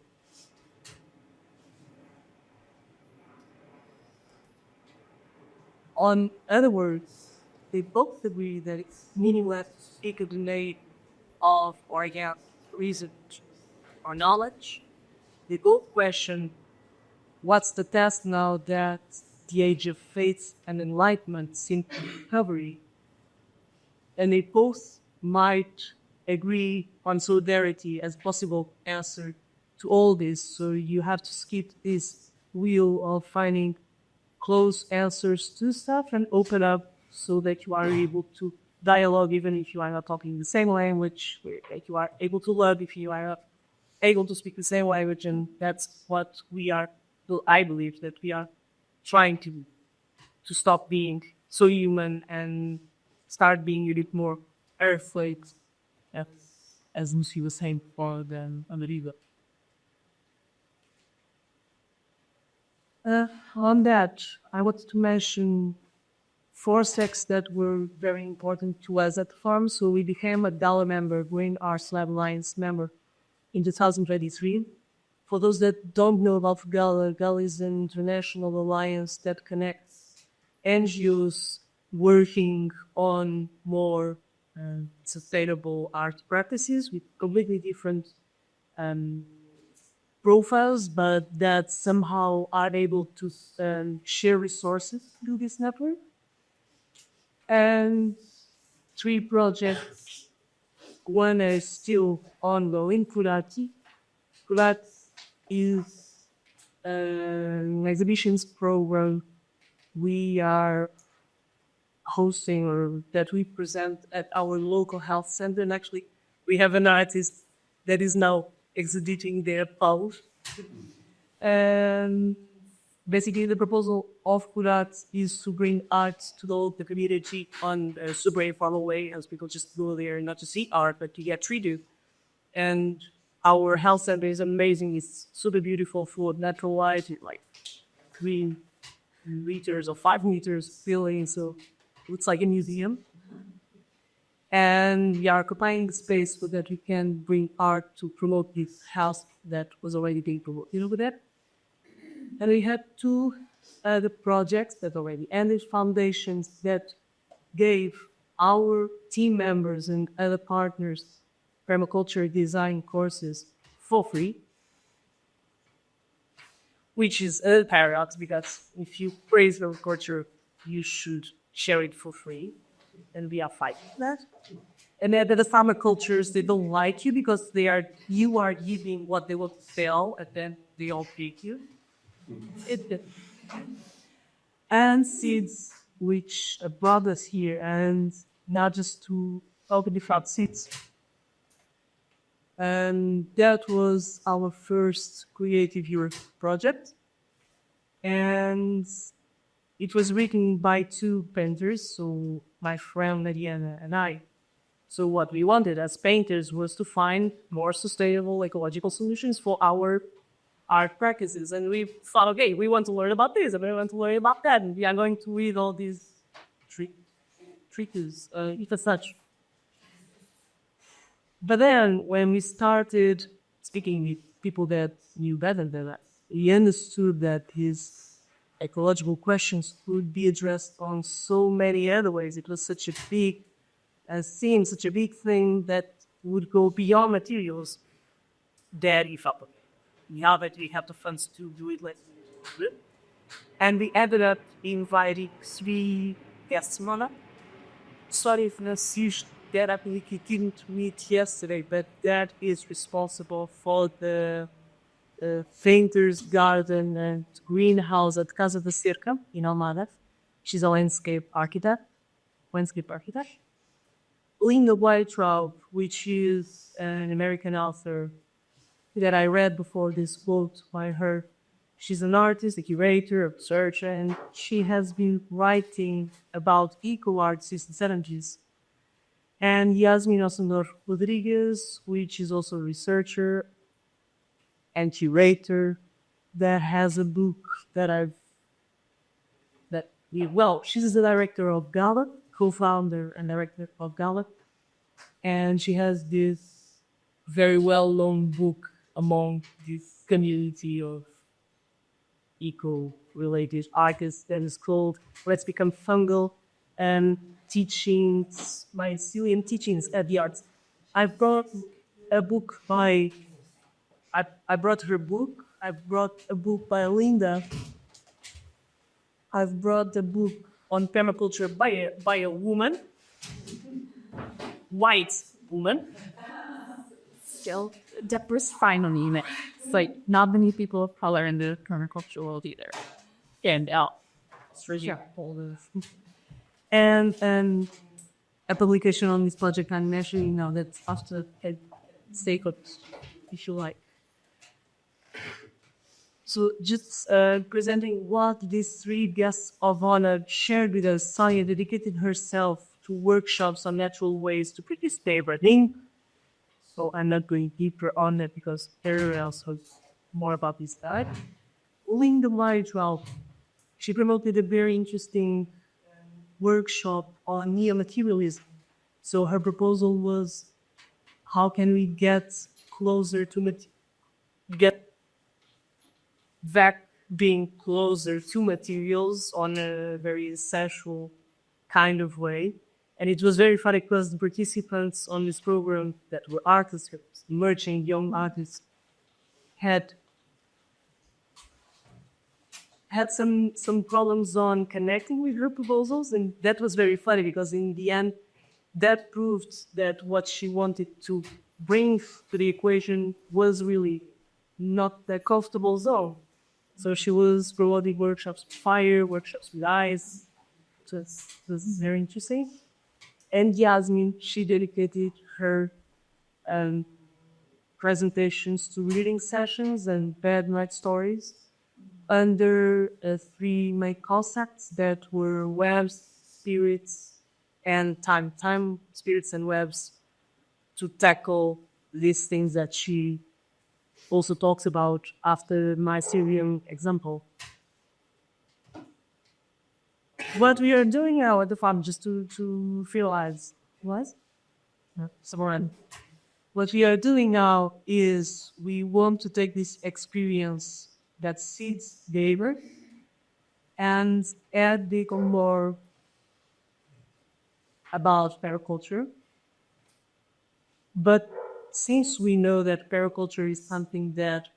On other words, they both agree that it's meaningless to speak of the name of or against reason or knowledge. They both question what's the task now that the age of faith and enlightenment seem to be covering? And they both might agree on solidarity as possible answer to all this. So you have to skip this wheel of finding close answers to stuff and open up so that you are able to dialogue even if you are not talking the same language, that you are able to love if you are not able to speak the same language. And that's what we are, I believe, that we are trying to stop being so human and start being a bit more earthly, as Lucy was saying before, than André. On that, I wanted to mention 4 sects that were very important to us at the farm. So we became a DALA member, Green Arts Lab Alliance member, in 2023. For those that don't know about GALA, GALA is an international alliance that connects NGOs working on more sustainable art practices with completely different profiles, but that somehow are able to share resources through this network. And 3 projects. One is still ongoing, Curated. Curated is an exhibitions program we are hosting, or that we present at our local health center. And actually, we have an artist that is now exhibiting there, Thao. And basically, the proposal of Curated is to bring art to the community on a super informal way, as people just go there not to see art, but to get treated. And our health center is amazing. It's super beautiful, full of natural light, like 3 meters or 5 meters ceiling, so it looks like a museum. And we are occupying the space so that we can bring art to promote this house that was already being promoted. You know about that? And we had 2 other projects that already ended, foundations that gave our team members and other partners permaculture design courses for free, which is a paradox, because if you praise permaculture, you should share it for free, and we are fighting that. And then the permacultures, they don't like you because you are giving what they want to sell, and then they all pick you. And seeds, which brought us here, and not just to open the front seeds. And that was our first Creative Europe project. And it was written by 2 painters, so my friend Mariana and I. So what we wanted as painters was to find more sustainable ecological solutions for our art practices. And we thought, okay, we want to learn about this, and we want to learn about that, and we are going to read all these treatises, if as such. But then, when we started speaking with people that knew better than us, we understood that his ecological questions could be addressed on so many other ways. It was such a big scene, such a big thing that would go beyond materials, that he felt, we have the funds to do it, let's do it. And we ended up inviting 3 guests, Mona. Sorry if Nasir that I believe he didn't meet yesterday, but that is responsible for the painter's garden and greenhouse at Casa da Cerca in Almeida. She's a landscape architect. Linda Whitetraub, which is an American author that I read before this quote by her. She's an artist, a curator, a researcher, and she has been writing about eco-art since the 70s. And Yasmin Osandor Rodriguez, which is also a researcher and curator, that has a book she's the director of GALA, co-founder and director of GALA, and she has this very well-known book among this community of eco-related artists that is called Let's Become Fungal, and teachings, mycelium teachings at the arts. I brought her book. I brought a book by Linda. I've brought a book on permaculture by a woman, white woman. Still, Deborah's fine on email. It's like not many people of color in the permaculture world either. And out. And a publication on this project I'm mentioning now that's after head stake if you like. So just presenting what these three guests of honor shared with us. Sonia dedicated herself to workshops on natural ways to produce everything. So I'm not going deeper on it because Carol else knows more about this side. Linda Whitewell, she promoted a very interesting workshop on neo-materialism. So her proposal was, how can we get closer to get back being closer to materials on a very essential kind of way. And it was very funny because the participants on this program that were artists, emerging young artists, had some problems on connecting with her proposals, and that was very funny because in the end, that proved that what she wanted to bring to the equation was really not the comfortable zone. So she was promoting workshops with fire, workshops with ice. So this is very interesting. And Yasmin, she dedicated her presentations to reading sessions and bed night stories under three main concepts that were webs, spirits, and time. Time, spirits, and webs to tackle these things that she also talks about after my Syrian example. What we are doing now at the farm, just to realize, what? Someone. What we are doing now is we want to take this experience that Seeds gave her and add the more about permaculture. But since we know that permaculture is something that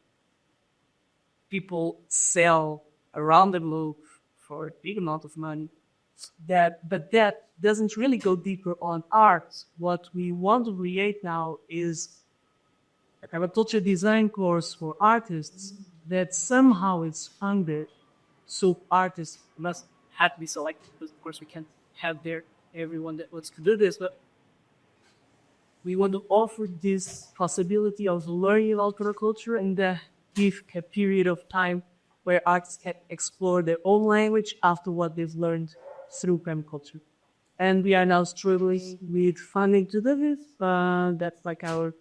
people sell around the globe for a big amount of money, but that doesn't really go deeper on art. What we want to create now is a permaculture design course for artists that somehow is funded, so artists must have to be selected. Because of course, we can't have everyone that wants to do this, but we want to offer this possibility of learning about permaculture and give a period of time where artists can explore their own language after what they've learned through permaculture. And we are now struggling with funding to do this. That's like our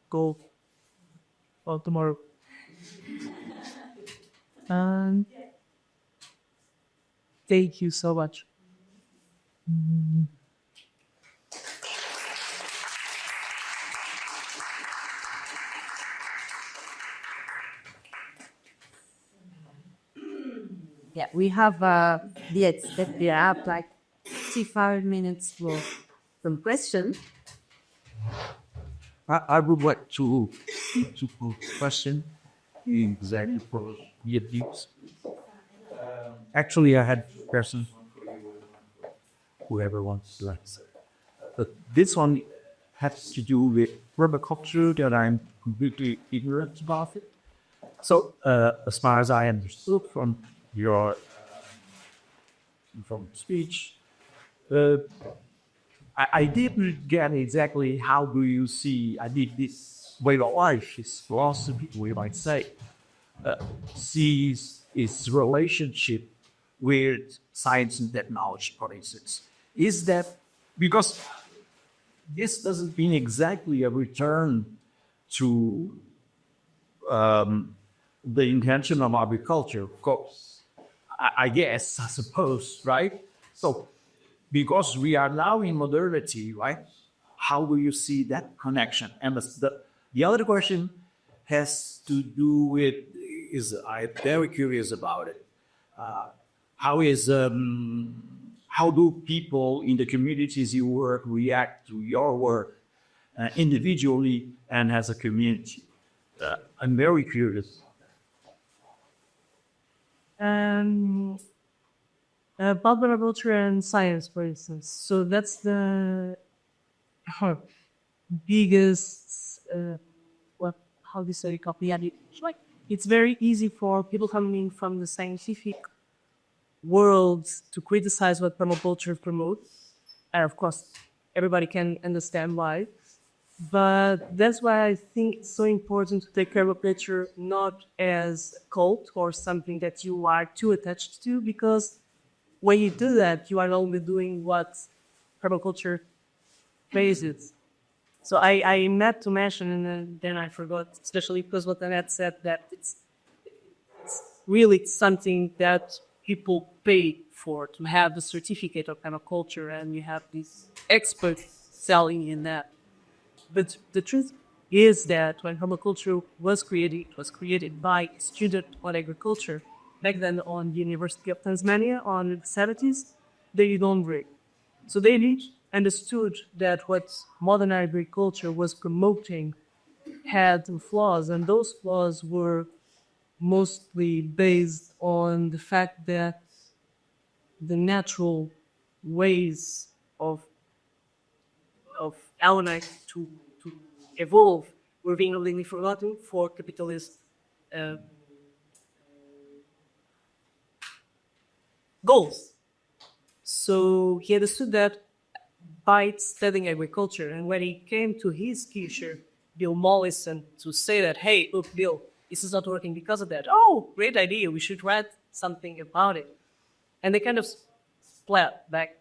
goal for tomorrow. Thank you so much. Yeah, we have we have like 55 minutes for some questions. I would like to put a question exactly for Beatriz. Actually, I had a question, whoever wants to answer. But this one has to do with permaculture that I'm completely ignorant about it. So, as far as I understood from your speech, I didn't get exactly how do you see, I did this way of life, this philosophy, we might say, sees its relationship with science and technology, for instance. Is that, because this doesn't mean exactly a return to the intention of agriculture, of course, I guess, I suppose, right? So, because we are now in modernity, right? How do you see that connection? And the other question has to do with, I'm very curious about it. How do people in the communities you work react to your work individually and as a community? I'm very curious. Popular culture and science, for instance. So that's the biggest, how do you say, copy? Like, it's very easy for people coming from the scientific world to criticize what permaculture promotes. And of course, everybody can understand why. But that's why I think it's so important to take permaculture not as a cult or something that you are too attached to, because when you do that, you are only doing what permaculture praises. So I meant to mention, and then I forgot, especially because what Annette said, that it's really something that people pay for, to have the certificate of permaculture, and you have these experts selling in that. But the truth is that when permaculture was created, it was created by a student on agriculture. Back then on the University of Tasmania, on the 70s, they did André. So they understood that what modern agriculture was promoting had flaws, and those flaws were mostly based on the fact that the natural ways of Almeida to evolve were being completely forgotten for capitalist goals. So he understood that by studying agriculture, and when he came to his teacher, Bill Mollison, to say that, hey, look, Bill, this is not working because of that. Oh, great idea, we should write something about it. And they kind of split back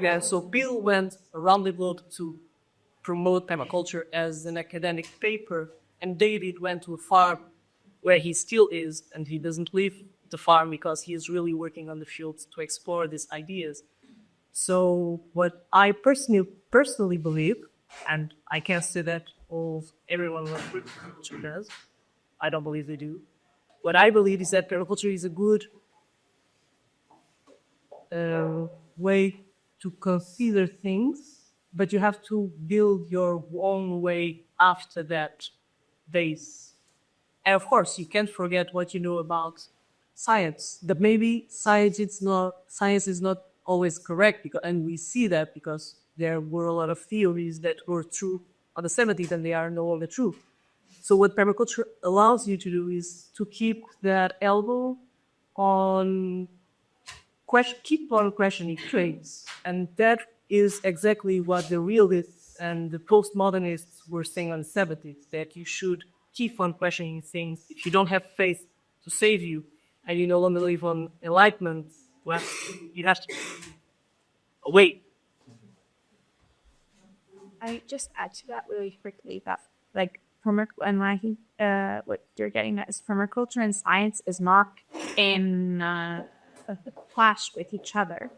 then. So Bill went around the globe to promote permaculture as an academic paper, and David went to a farm where he still is, and he doesn't leave the farm because he is really working on the fields to explore these ideas. So what I personally believe, and I can't say that everyone who permaculture does, I don't believe they do. What I believe is that permaculture is a good way to consider things, but you have to build your own way after that base. And of course, you can't forget what you know about science. That maybe science is not always correct, and we see that because there were a lot of theories that were true on the 70s and they are no longer true. So what permaculture allows you to do is to keep that elbow on keep on questioning traits. And that is exactly what the realists and the postmodernists were saying on the 70s, that you should keep on questioning things. If you don't have faith to save you, and you no longer live on enlightenment, well, you have to wait. I just add to that really quickly that, like, and I think what you're getting at is permaculture and science is not in a clash with each other.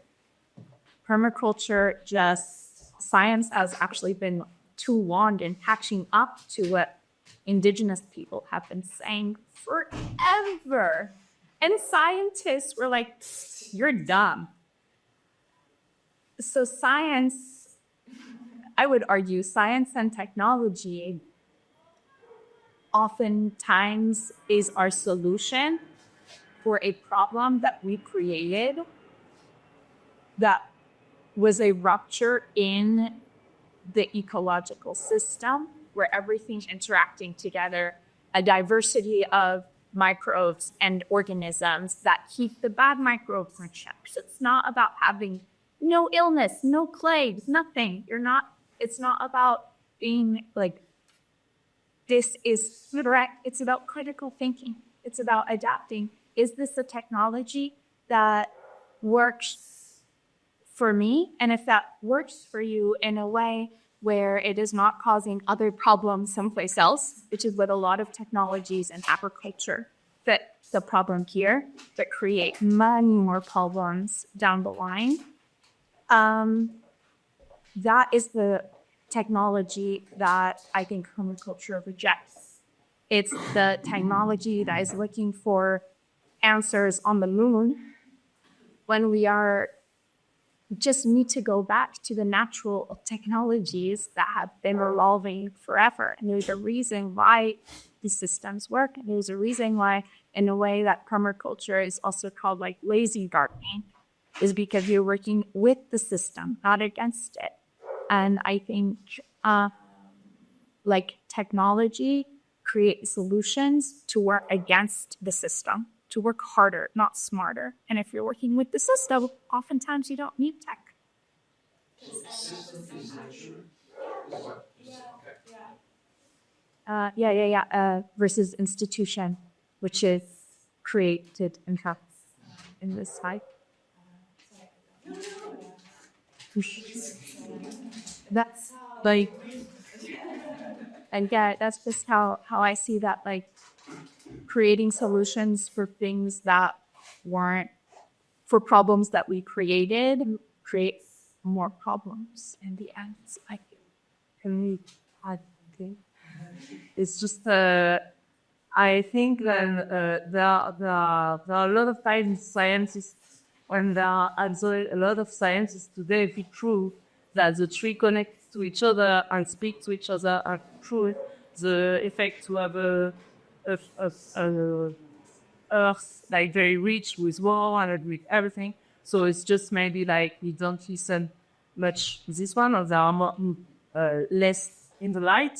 Science has actually been too long in catching up to what indigenous people have been saying forever. And scientists were like, you're dumb. So science, I would argue, science and technology oftentimes is our solution for a problem that we created that was a rupture in the ecological system where everything's interacting together, a diversity of microbes and organisms that keep the bad microbes in check. So it's not about having no illness, no plagues, nothing. It's not about being like, this is correct. It's about critical thinking. It's about adapting. Is this a technology that works for me? And if that works for you in a way where it is not causing other problems someplace else, which is what a lot of technologies in agriculture fix the problem here, but create many more problems down the line. That is the technology that I think permaculture rejects. It's the technology that is looking for answers on the moon when we are just need to go back to the natural technologies that have been evolving forever. And there's a reason why these systems work. And there's a reason why, in a way, that permaculture is also called like lazy gardening, is because you're working with the system, not against it. And I think like technology creates solutions to work against the system, to work harder, not smarter. And if you're working with the system, oftentimes you don't need tech. Versus institution, which is created and happens in this type. That's like, and yeah, that's just how I see that, like, creating solutions for things that weren't, for problems that we created, create more problems in the end. Like, can we add thing? It's just, I think that there are a lot of times scientists, when there are a lot of scientists today, if it's true that the tree connect to each other and speak to each other are true, the effect to have a earth like very rich with water and with everything. So it's just maybe like we don't listen much this one, or there are more, less in the light,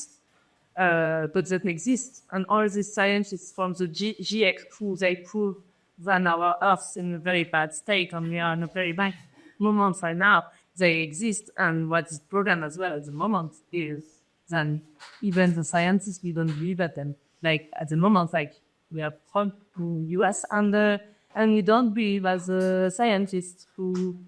but that exists. And all these scientists from the GX crew, they prove that our Earth's in a very bad state, and we are in a very bad moment right now. They exist, and what's the problem as well at the moment is that even the scientists, we don't believe at them. Like at the moment, like we have Trump in the US, and we don't believe as a scientists who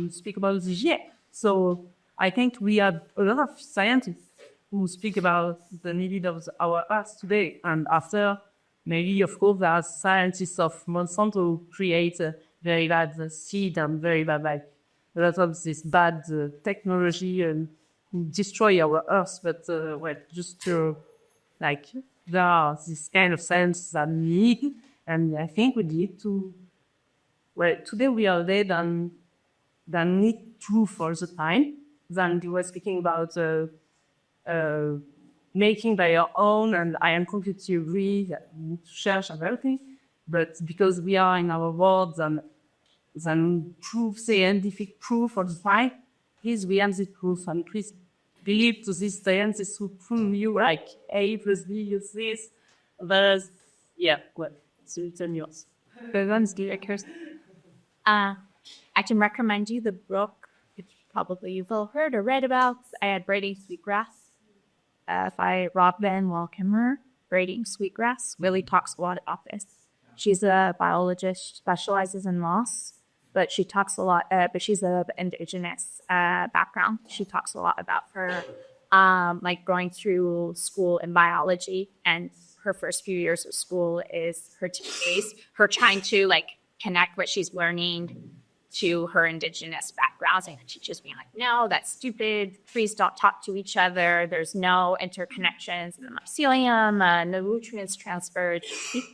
speak about the GX. So I think we have a lot of scientists who speak about the need of our Earth today, and after. Maybe, of course, there are scientists of Monsanto who create very bad seed and very bad, like, a lot of this bad technology and destroy our Earth. But, well, just to, like, there are this kind of science that we need, and I think we need to, well, today we are there than need to for the time. Then we were speaking about making by your own, and I am completely agree that we need to search and everything, but because we are in our world, then proof, scientific proof or the fact is we have the proof, and please believe to these scientists who prove you like A plus B is this, there's, yeah, well, it's written yours. I can recommend you the book, which probably you've all heard or read about. I had Braiding Sweetgrass by Robin Walkemer. Braiding Sweetgrass really talks a lot about this. She's a biologist, specializes in moss, but she talks a lot, but she's of indigenous background. She talks a lot about her, like going through school in biology, and her first few years of school is her trying to like connect what she's learning to her indigenous backgrounds, and she just being like, no, that's stupid. Trees don't talk to each other. There's no interconnections in the mycelium, no nutrients transferred.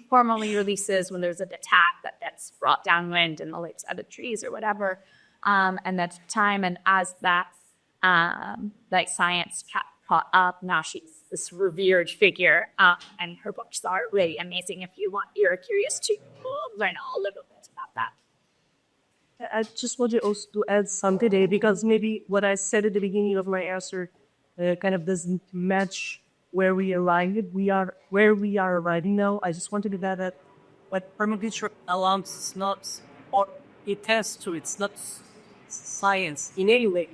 Hormone releases when there's an attack that's brought downwind in the leaves of the trees or whatever. And that's time. And as that like science caught up, now she's this revered figure. And her books are really amazing if you're curious to learn a little bit about that. I just wanted also to add something there, because maybe what I said at the beginning of my answer kind of doesn't match where we arrived. Where we are arriving now. I just wanted to add that what permaculture allows is not, or it has to, it's not science in any way.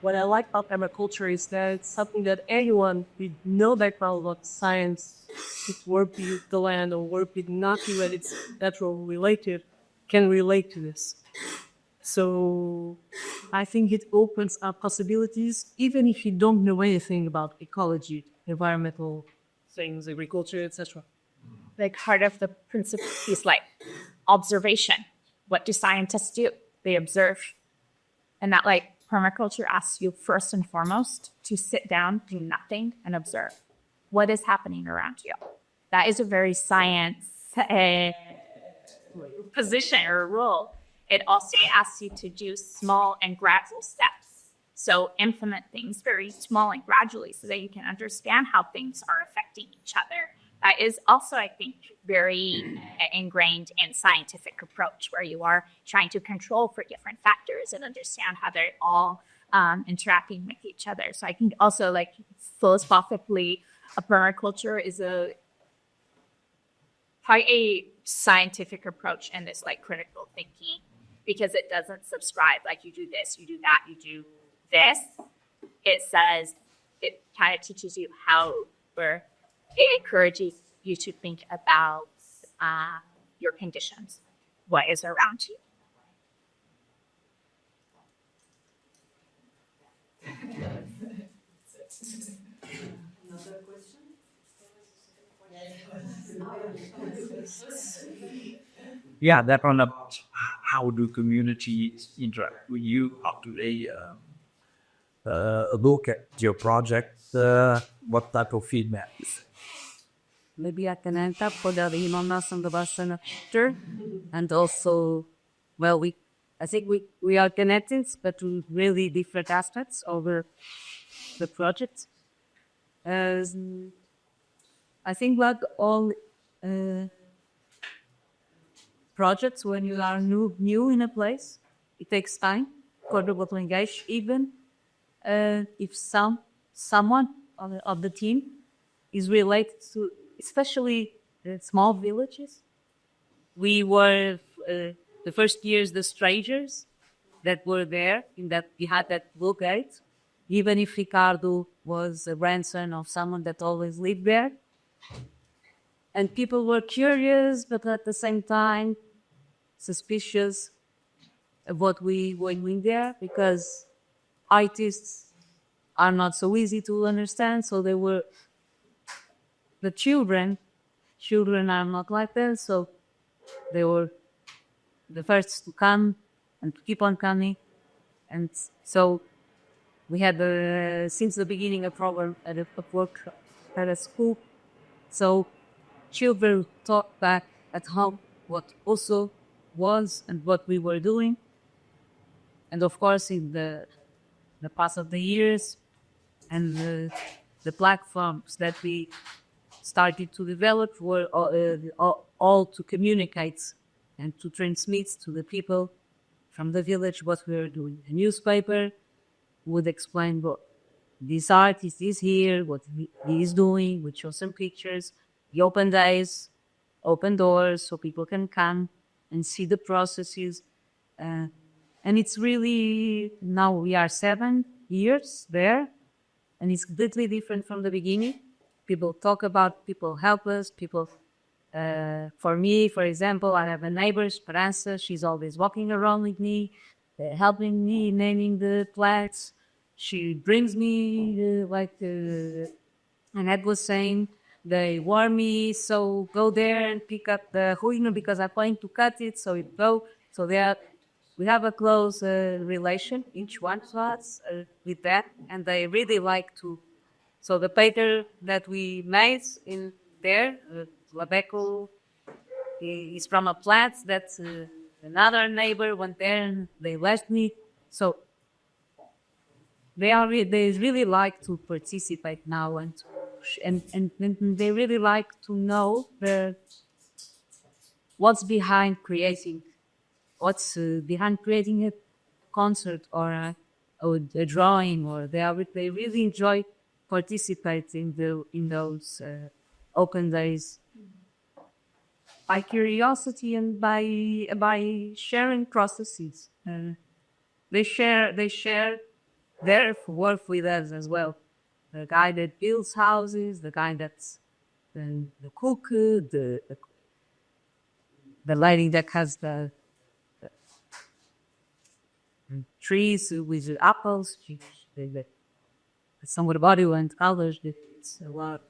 What I like about permaculture is that it's something that anyone with no background about science, with work with the land or work with nothing that it's natural related, can relate to this. So I think it opens up possibilities, even if you don't know anything about ecology, environmental things, agriculture, etc. Like part of the principle is like observation. What do scientists do? They observe. And that like permaculture asks you first and foremost to sit down, do nothing, and observe. What is happening around you? That is a very science position or role. it also asks you to do small and gradual steps. So implement things very small and gradually so that you can understand how things are affecting each other. That is also, I think, very ingrained in scientific approach, where you are trying to control for different factors and understand how they're all interacting with each other. So I think also, like, philosophically, a permaculture is quite a scientific approach and this like critical thinking, because it doesn't subscribe like you do this, you do that, you do this. It says, it kind of teaches you how, or it encourages you to think about your conditions, what is around you. Yeah, that one about how do communities interact with you? How do they look at your project? What type of feedback? Maybe I can end up for the Imamas and the Basana after. And also, well, I think we are connected, but with really different aspects over the project. I think like all projects, when you are new in a place, it takes time for people to engage, even if someone of the team is related to, especially small villages. We were the first years the strangers that were there, in that we had that locate, even if Ricardo was a grandson of someone that always lived there. And people were curious, but at the same time suspicious of what we were doing there, because artists are not so easy to understand. So they were, the children are not like that. So they were the first to come and to keep on coming. And so we had, since the beginning, a program at a work at a school. So children talk back at home what Osso was and what we were doing. And of course, in the past of the years and the platforms that we started to develop were all to communicate and to transmit to the people from the village what we were doing. The newspaper would explain what this artist is here, what he is doing, would show some pictures. The open days, open doors, so people can come and see the processes. And it's really, now we are 7 years there, and it's completely different from the beginning. People talk about, people help us, people, for me, for example, I have a neighbor, Esperanza, she's always walking around with me, helping me naming the plants. She brings me, Annette was saying, they warn me, so go there and pick up the ruino because I'm going to cut it, so it go. So we have a close relation, each one of us, with that, and they really like to. So the paper that we made in there, LABECO, is from a plant that another neighbor went there and they left me. So they really like to participate now, and they really like to know what's behind creating a concert or a drawing, or they really enjoy participating in those open days by curiosity and by sharing processes. They share their work with us as well. The guy that builds houses, the guy that's the cook, the lady that has the trees with the apples, some with body and colors. It's a lot.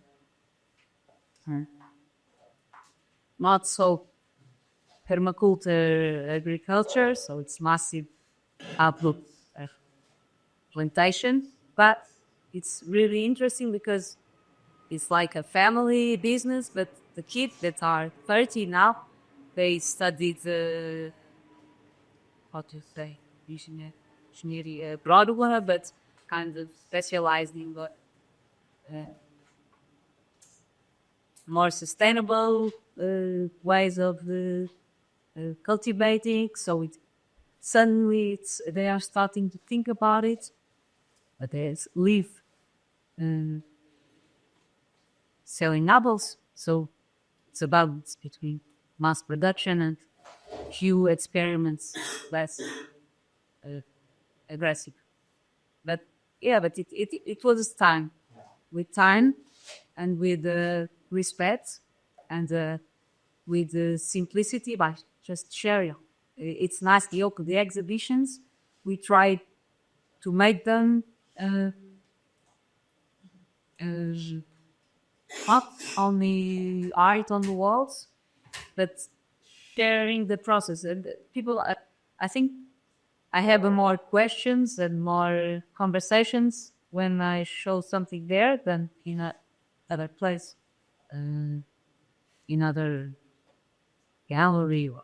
Not so permaculture agriculture, so it's massive outlook plantation, but it's really interesting because it's like a family business, but the kids that are 30 now, they studied how to say, engenharia broader, but kind of specialized in what more sustainable ways of cultivating. So suddenly they are starting to think about it, but there's leaf selling apples. So it's a balance between mass production and few experiments, less aggressive. But it was time, with time and with respect and with simplicity, by just sharing. It's nice. The exhibitions, we try to make them not only art on the walls, but sharing the process. And people, I think I have more questions and more conversations when I show something there than in other place, in other gallery or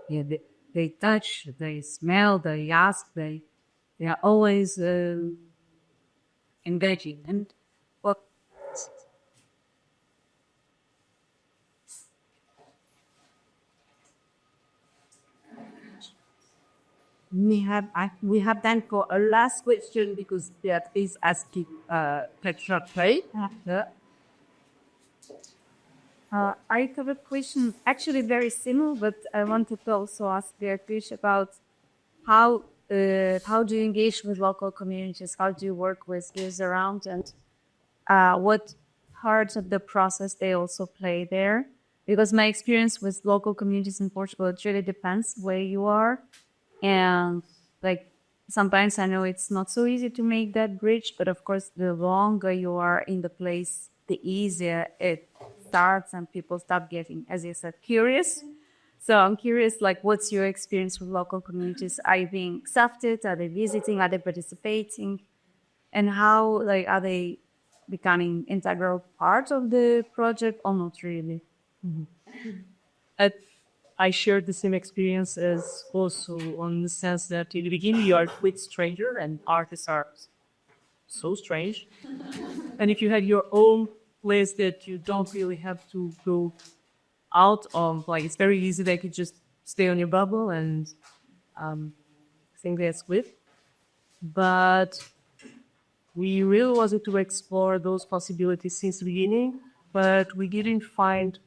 yeah. They touch, they smell, they ask, they are always engaging. And what we have time for a last question because Beatriz is asking Petra Trey. I have a question, actually very similar, but I wanted to also ask Beatriz about how do you engage with local communities? How do you work with youth around, and what parts of the process they also play there? Because my experience with local communities in Portugal, it really depends where you are, and like sometimes I know it's not so easy to make that bridge, but of course the longer you are in the place, the easier it starts and people start getting, as you said, curious. So I'm curious, like, what's your experience with local communities? Are you being accepted? Are they visiting? Are they participating? And how, like, are they becoming integral part of the project or not really? I shared the same experience as Osso, on the sense that in the beginning you are a complete stranger and artists are so strange. And if you had your own place that you don't really have to go out of, like it's very easy, they could just stay on your bubble and think that's good. But we really wanted to explore those possibilities since the beginning, but we didn't find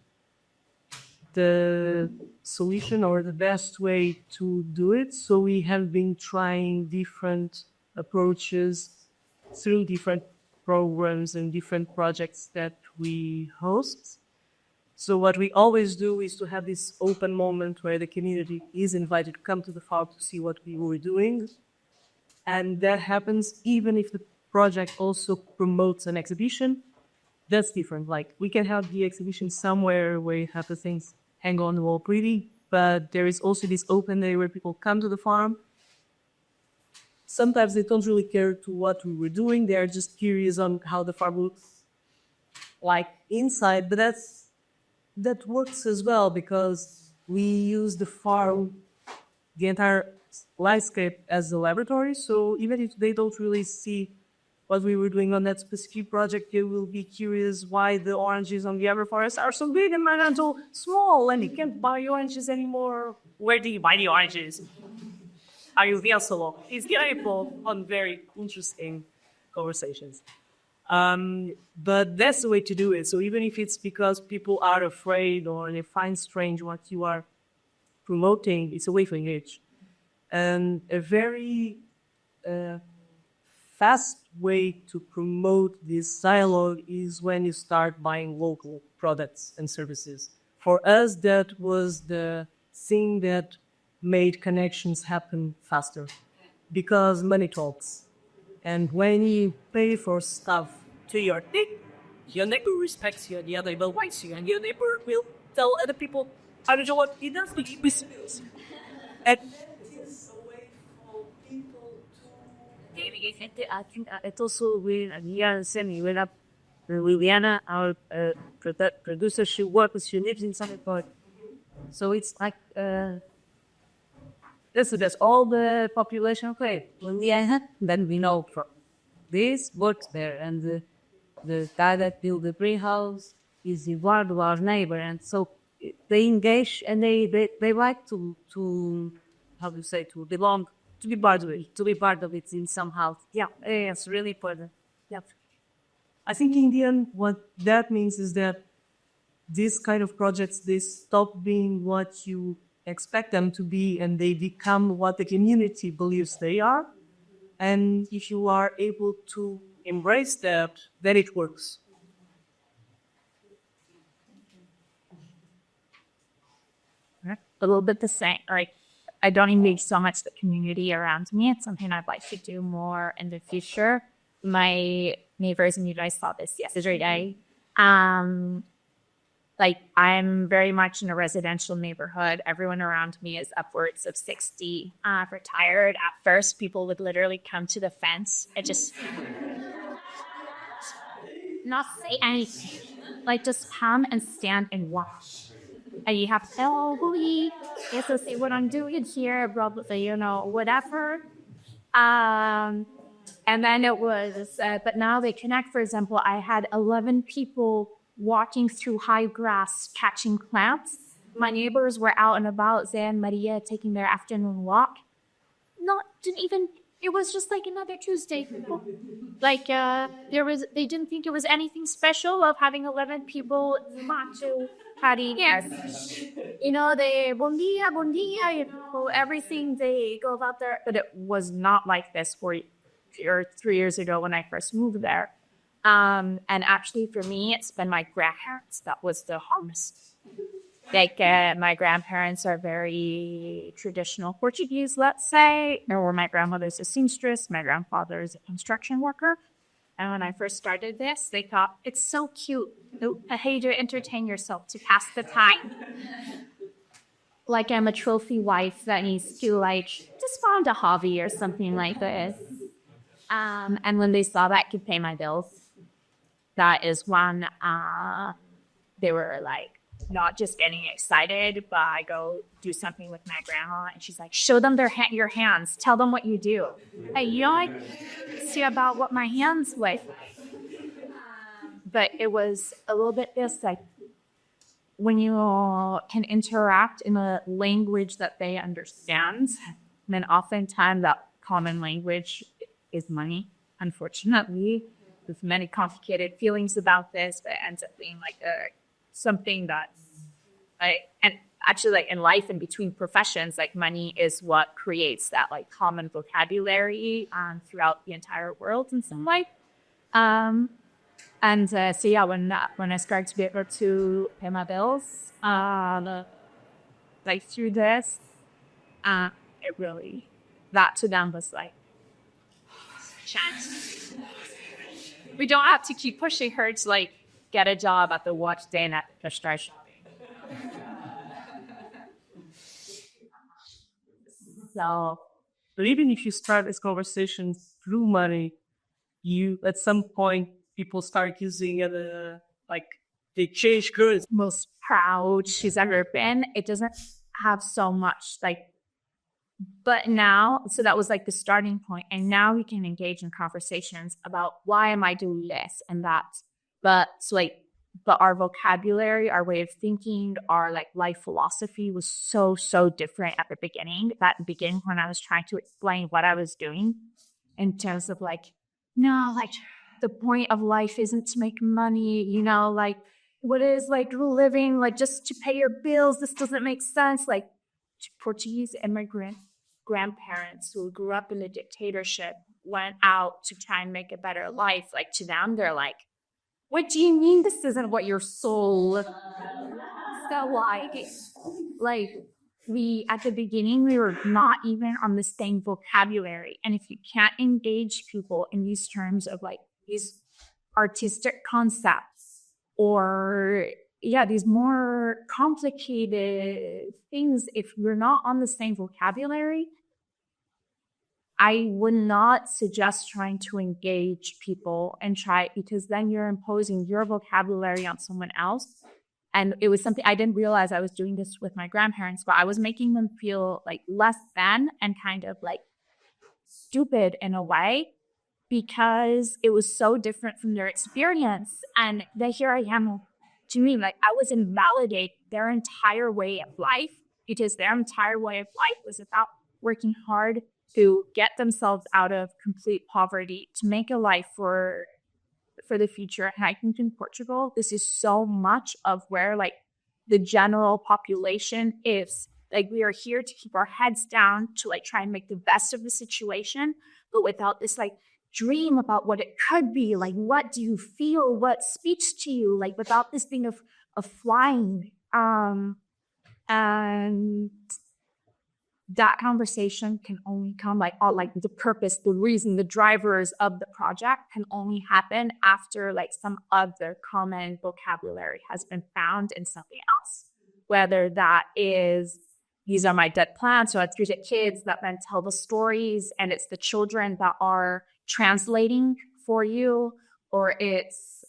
the solution or the best way to do it. So we have been trying different approaches through different programs and different projects that we host. So what we always do is to have this open moment where the community is invited to come to the farm to see what we were doing. And that happens even if the project also promotes an exhibition. That's different. Like, we can have the exhibition somewhere where you have the things hang on the wall pretty, but there is also this open day where people come to the farm. Sometimes they don't really care to what we were doing. They are just curious on how the farm looks like inside. But that works as well because we use the farm, the entire landscape, as a laboratory. So even if they don't really see what we were doing on that specific project, they will be curious why the oranges on the agroforest are so big and mine are so small, and you can't buy oranges anymore. Where do you buy the oranges? Are you via solo? It's the apple on very interesting conversations. But that's the way to do it. So even if it's because people are afraid or they find strange what you are promoting, it's a way to engage. And a very fast way to promote this dialogue is when you start buying local products and services. For us, that was the thing that made connections happen faster, because money talks. And when you pay for stuff to your neighbor respects you, the other neighbor likes you, and your neighbor will tell other people, I don't know what he does, but he business. And that is a way for people to... I think it also with Liliana, our producer, she lives in Singapore. So it's like This is just all the population. Okay, then we know from this works there, and the guy that built the green house is Eduardo, our neighbor, and so they engage and they like to how do you say, to belong, to be part of it in somehow. Yeah, it's really important. Yeah. I think in the end, what that means is that these kind of projects, they stop being what you expect them to be, and they become what the community believes they are. And if you are able to embrace that, then it works. A little bit the same. Like, I don't engage so much the community around me. It's something I'd like to do more in the future. My neighbors, and you guys saw this yesterday, like, I'm very much in a residential neighborhood. Everyone around me is upwards of 60, retired. At first, people would literally come to the fence and just not say anything. Like, just come and stand and watch. And you have to say, oh, we have to say what I'm doing here, blah, blah, blah, you know, whatever. And then it was, but now they connect. For example, I had 11 people walking through high grass, catching plants. My neighbors were out and about, Zan, Maria, taking their afternoon walk. It was just like another Tuesday. Like, they didn't think it was anything special of having 11 people macho party. Yes. You know, they, bon dia, you know, everything, they go about there. But it was not like this 3 years ago when I first moved there. And actually, for me, it's been my grandparents that was the hardest. Like, my grandparents are very traditional Portuguese, let's say, or my grandmother's a seamstress, my grandfather is a construction worker. And when I first started this, they thought, it's so cute. Hey, to entertain yourself, to pass the time. Like, I'm a trophy wife that needs to, like, just find a hobby or something like this. And when they saw that I could pay my bills, that is when they were like, not just getting excited, but I go do something with my grandma, and she's like, show them your hands, tell them what you do. Hey, you know, see about what my hands like. But it was a little bit this, like, when you can interact in a language that they understand, then oftentimes that common language is money, unfortunately. There's many complicated feelings about this, but it ends up being like something that's and actually, like, in life and between professions, like, money is what creates that, like, common vocabulary throughout the entire world in some way. So yeah, when I started to be able to pay my bills, like, through this, it really, that to them was like, chance. We don't have to keep pushing her to, like, get a job at the watch day and at the start shopping. So, but even if you start this conversation through money, you, at some point, people start using like, they change currency. Most proud she's ever been. It doesn't have so much, like, but now, so that was like the starting point. And now we can engage in conversations about why am I doing this and that. But so, like, but our vocabulary, our way of thinking, our, like, life philosophy was so different at the beginning. At the beginning, when I was trying to explain what I was doing in terms of, like, no, like, the point of life isn't to make money, you know, like, what is, like, living, like, just to pay your bills? This doesn't make sense. Like, to Portuguese immigrant grandparents who grew up in a dictatorship went out to try and make a better life. Like, to them, they're like, what do you mean this isn't what your soul? So, like, we, at the beginning, we were not even on the same vocabulary. And if you can't engage people in these terms of, like, these artistic concepts or, yeah, these more complicated things, if you're not on the same vocabulary, I would not suggest trying to engage people and try, because then you're imposing your vocabulary on someone else. And it was something I didn't realize I was doing this with my grandparents, but I was making them feel like less than and kind of like stupid in a way because it was so different from their experience. And then here I am, to me, like I was invalidating their entire way of life because their entire way of life was about working hard to get themselves out of complete poverty, to make a life for the future. And I think in Portugal, this is so much of where like the general population is. Like we are here to keep our heads down, to like try and make the best of the situation, but without this like dream about what it could be. Like, what do you feel? What speaks to you? Like without this thing of flying. And that conversation can only come like all like the purpose, the reason, the drivers of the project can only happen after like some other common vocabulary has been found in something else. Whether that is, these are my dead plants, or it's the kids that then tell the stories and it's the children that are translating for you, or it's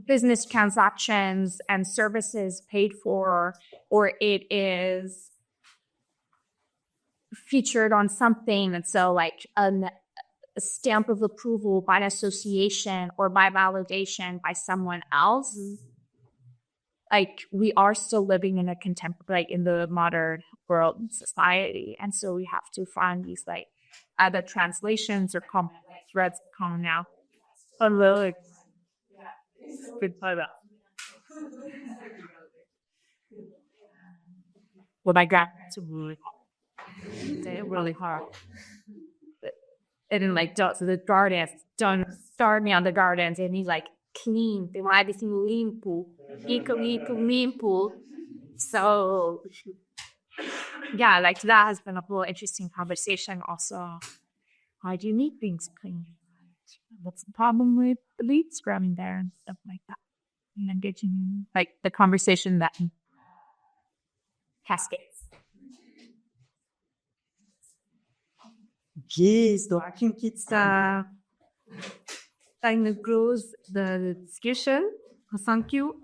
business transactions and services paid for, or it is featured on something. And so like a stamp of approval by an association or by validation by someone else. Like we are still living in a contemporary, like in the modern world society. And so we have to find these like either translations or common threads common now. Really good time out. Well, my grandparents are really hard. They're really hard. And then like so the gardens, don't start me on the gardens. They need like clean. They want everything limpo. Limpo. So yeah, like that has been a whole interesting conversation also. Why do you need things clean? What's the problem with the leaves growing there and stuff like that? And engaging like the conversation that cascades. Yes, so I think it's time to close the discussion. Thank you